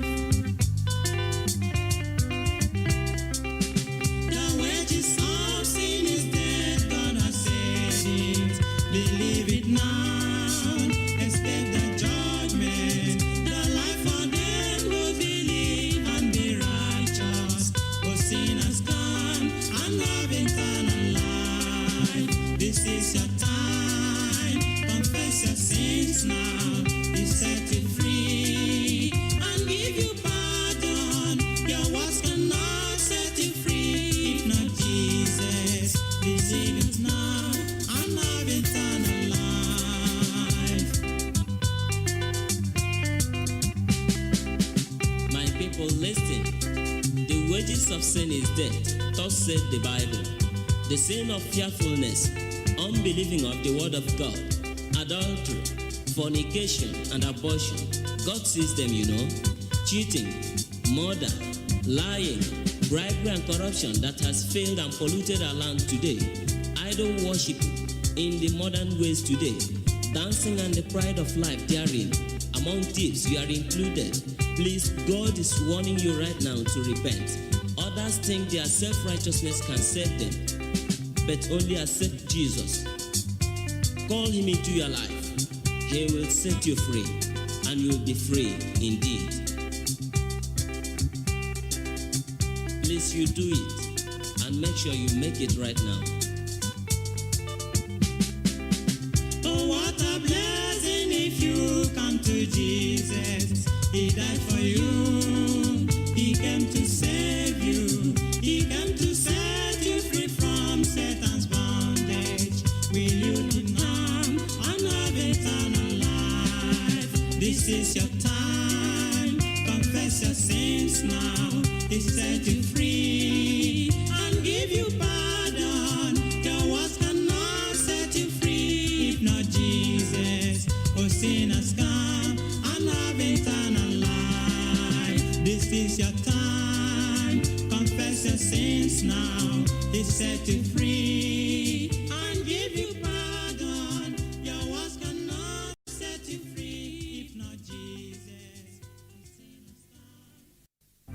Speaker 13: The wages of sin is death, God has said it. Believe it now, expect the judgment. The life for them who believe and be righteous. Oh, sinners, come and have eternal life. This is your time. Confess your sins now. He set you free and give you pardon. Your words cannot set you free if not Jesus. Receive it now and have eternal life. My people, listen. The wages of sin is death. Thus said the Bible. The sin of fearfulness, unbelieving of the word of God, adultery, fornication, and abortion. God sees them, you know. Cheating, murder, lying, bribery, and corruption that has failed and polluted our land today.
Speaker 14: idol worship in the modern ways today, dancing and the pride of life therein. Among thieves, you are included. Please, God is warning you right now to repent. Others think their self-righteousness can save them, but only accept Jesus. Call him into your life. He will set you free, and you will be free indeed. Please, you do it, and make sure you make it right now.
Speaker 13: Oh, what a blessing if you come to Jesus. He died for you. He came to save you. He came to set you free from Satan's bondage. Will you not come and have eternal life? This is your time. Confess your sins now. He set you free and give you pardon. Your words cannot set you free if not Jesus. Oh, sinners, come and have eternal life. This is your time. Confess your sins now. He set you free and give you pardon. Your words cannot set you free if not Jesus.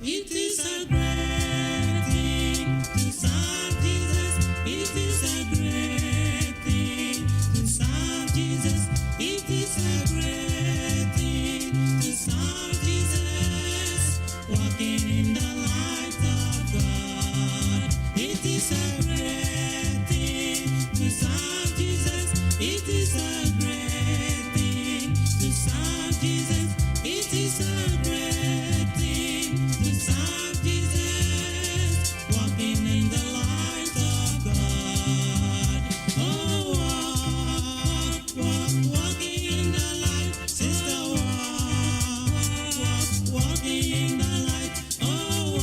Speaker 13: It is a great thing to serve Jesus. It is a great thing to serve Jesus. It is a great thing to serve Jesus. Walking in the light of God. It is a great thing to serve Jesus. It is a great thing to serve Jesus. It is a great thing to serve Jesus. Walking in the light of God. Oh, walking in the light, sister, walking in the light. Oh,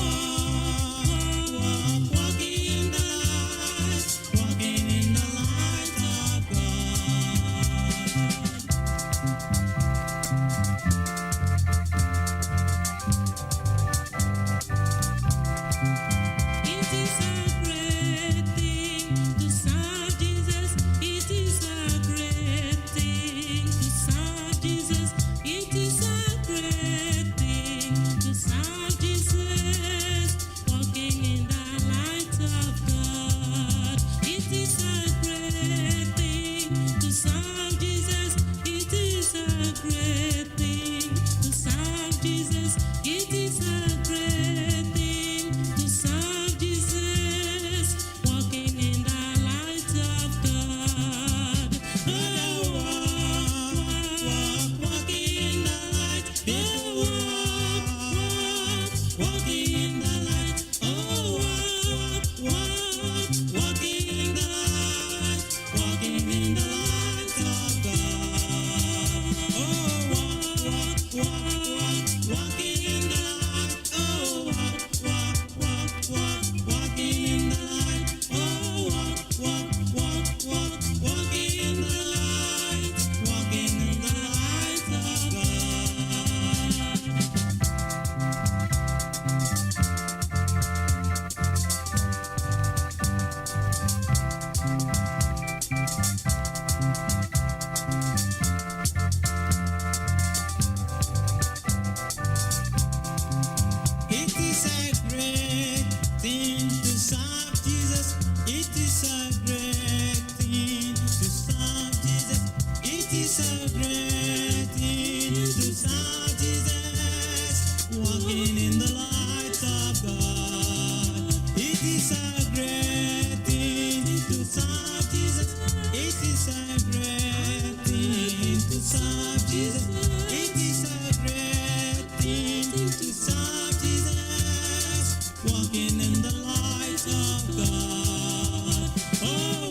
Speaker 13: walking in the light, walking in the light of God. It is a great thing to serve Jesus. It is a great thing to serve Jesus. It is a great thing to serve Jesus. Walking in the light of God. It is a great thing to serve Jesus. It is a great thing to serve Jesus. It is a great thing to serve Jesus. Walking in the light of God. Oh, walking in the light. Oh, walking in the light. Oh, walking in the light. Walking in the light of God. Oh, walking in the light. Oh, walking in the light. Oh, walking in the light. Walking in the light of God. It is a great thing to serve Jesus. It is a great thing to serve Jesus. It is a great thing to serve Jesus. Walking in the light of God. It is a great thing to serve Jesus. It is a great thing to serve Jesus. It is a great thing to serve Jesus. Walking in the light of God. Oh,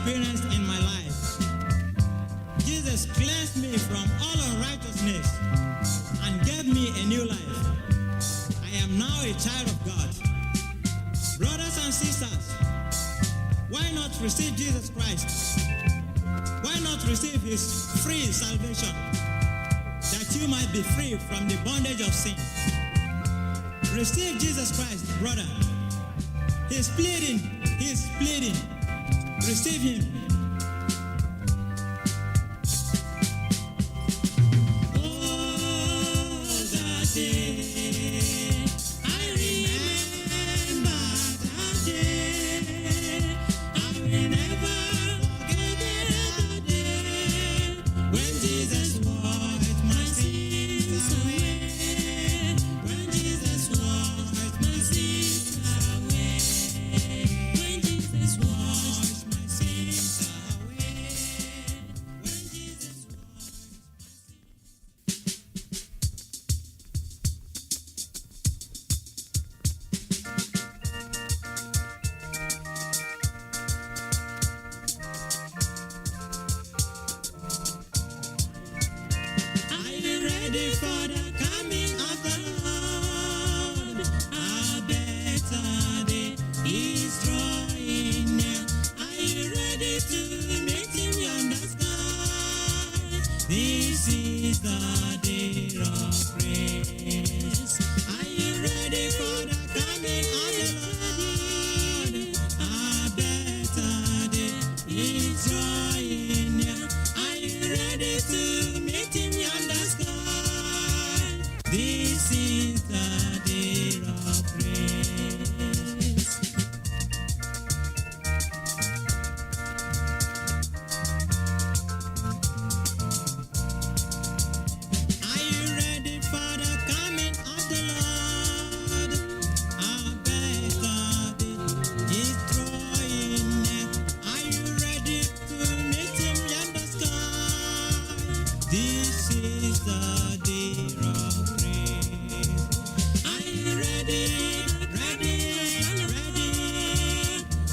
Speaker 15: experienced in my life. Jesus cleansed me from all unrighteousness and gave me a new life. I am now a child of God. Brothers and sisters, why not receive Jesus Christ? Why not receive his free salvation, that you might be free from the bondage of sin? Receive Jesus Christ, brother. He's pleading. Receive him. Oh, that day, I remember that day. I will never forget that day when Jesus washed my sins away. When Jesus washed my sins away. When Jesus washed my sins away. When Jesus Are you ready for the coming of the Lord? A better day is drawing near. Are you ready to meet him on the sky? This is the day of grace. Are you ready for the coming of the Lord? A better day is drawing near. Are you ready to meet him on the sky? This is the day of grace. Are you ready for the coming of the Lord? A better day is drawing near. Are you ready to meet him on the sky? This is the day of grace. Are you ready?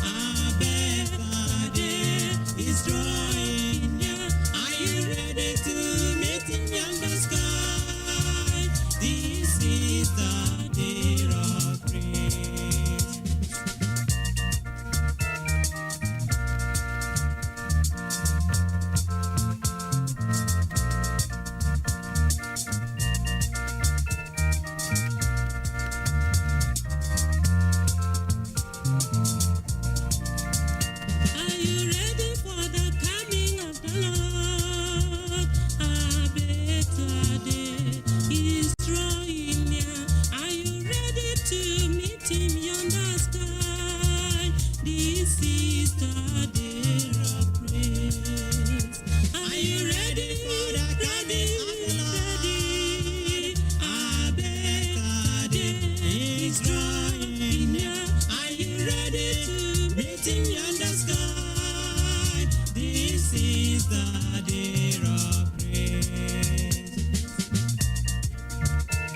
Speaker 15: A better day is drawing near. Are you ready to meet him on the sky? This is the day of grace. Are you ready for the coming of the Lord? A better day is drawing near. Are you ready to meet him on the sky? This is the day of grace. Are you ready for the coming of the Lord? A better day is drawing near. Are you ready to meet him on the sky? This is the day of grace.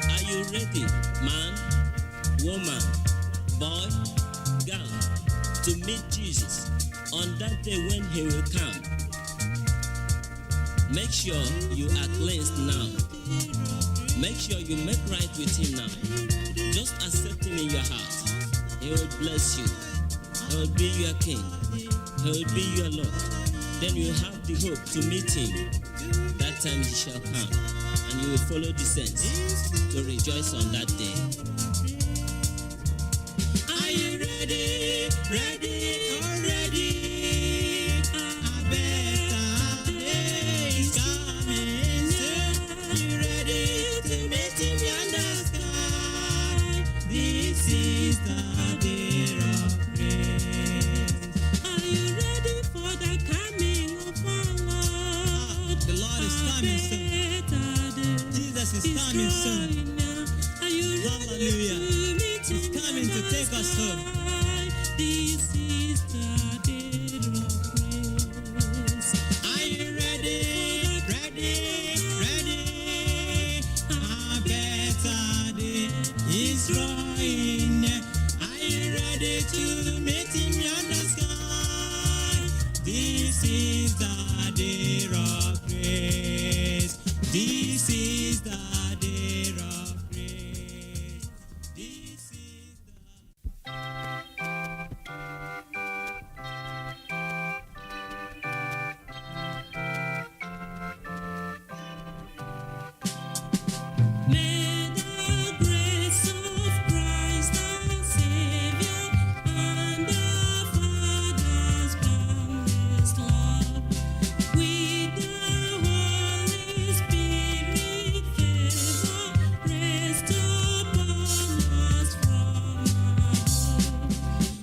Speaker 15: Are you ready, man, woman, boy, girl, to meet Jesus on that day when he will come? Make sure you are cleansed now. Make sure you make right with him now. Just accept him in your heart. He will bless you. He will be your king. He will be your Lord. Then you have the hope to meet him. That time he shall come, and you will follow the saints to rejoice on that day. Are you ready? Already? A better day is coming. Are you ready to meet him on the sky? This is the day of grace. Are you ready for the coming of our Lord? The Lord is coming soon. Jesus is coming soon. Hallelujah. He's coming to take us home. This This is the day of grace. This is the day of grace. This is May the grace of Christ our Savior and our Father's boundless love, with the Holy Spirit favor, rest upon us from above.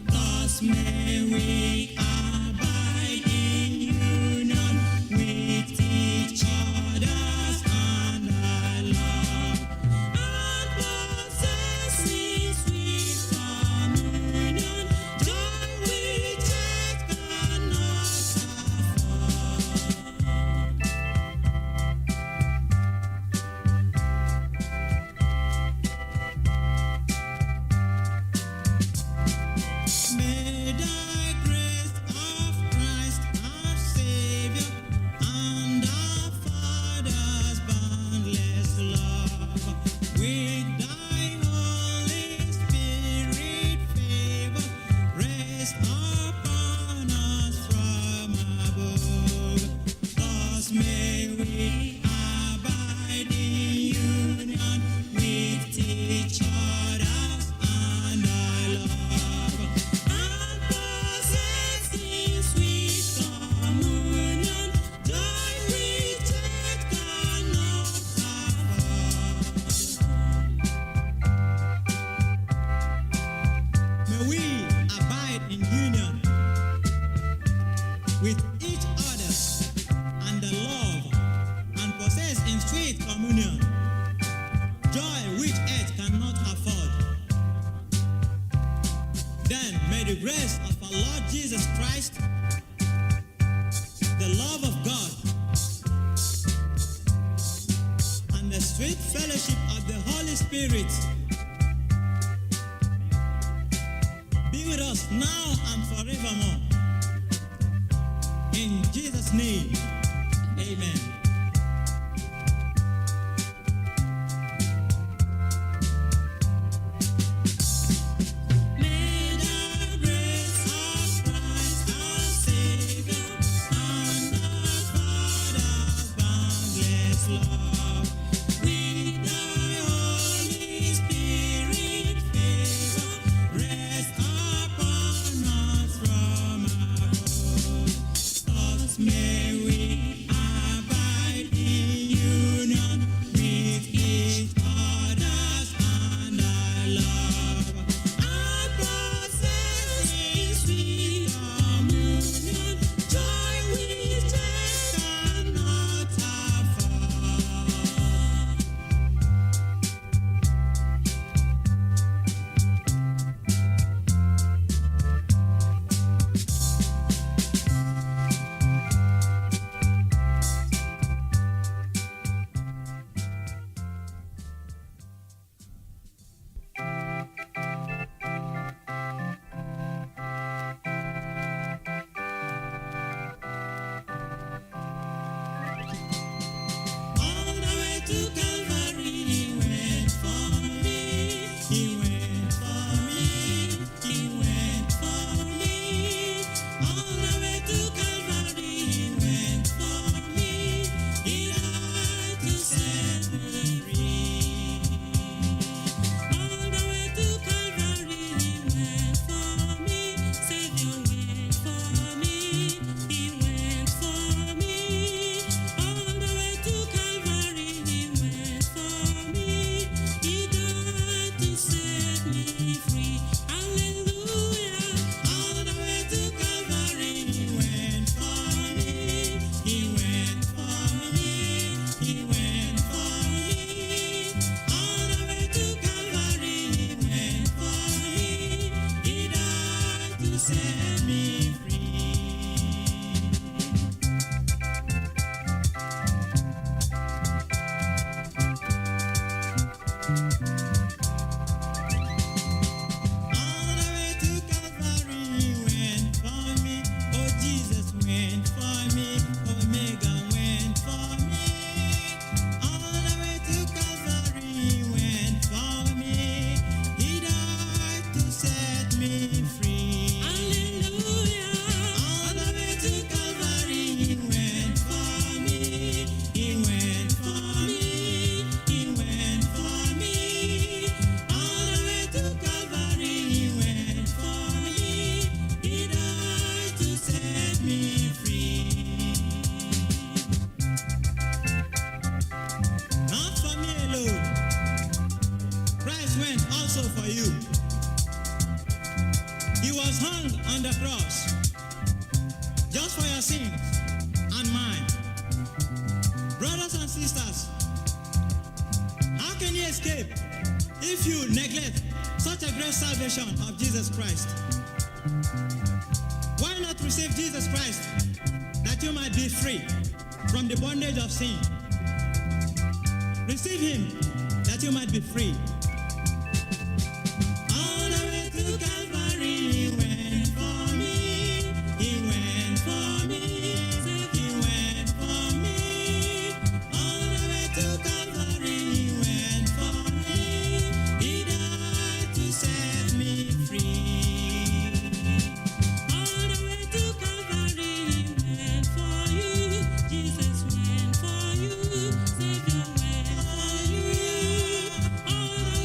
Speaker 15: Thus may we abide in union with each other and our love, and possessing sweet communion, joy which earth cannot afford. May the grace of Christ our Savior and our Father's boundless love, with thy Holy Spirit favor, rest upon us from above. Thus may we abide in union with each other and our love, and possessing sweet communion, joy which earth cannot afford. May we abide in union with each other and the love, and possess in sweet communion joy which earth cannot afford. Then may the grace of our Lord Jesus Christ, the love of God, and the sweet fellowship of the Holy Spirit be with us now and forevermore. In Jesus' name, amen. May the grace of Christ our Savior and our Father's boundless love, with thy Holy Spirit favor, rest upon us from above. Thus may we abide in union with each other and our love, and possessing sweet communion, joy which earth cannot afford. All the way to Calvary, he went for me. He went for me. He went for me. All the way to Calvary, he went for me. He died to set me free. All the way to Calvary, he went for me. Savior went for me. He went for me. All the way to Calvary, he went
Speaker 16: just for your sins and mine. Brothers and sisters, how can you escape if you neglect such a great salvation of Jesus Christ? Why not receive Jesus Christ that you might be free from the bondage of sin? Receive him that you might be free. All the way to Calvary he went for me. He went for me. He went for me. All the way to Calvary he went for me. He died to set me free. All the way to Calvary he went for you. Jesus went for you. Savior went for you. All the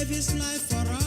Speaker 16: gave his life for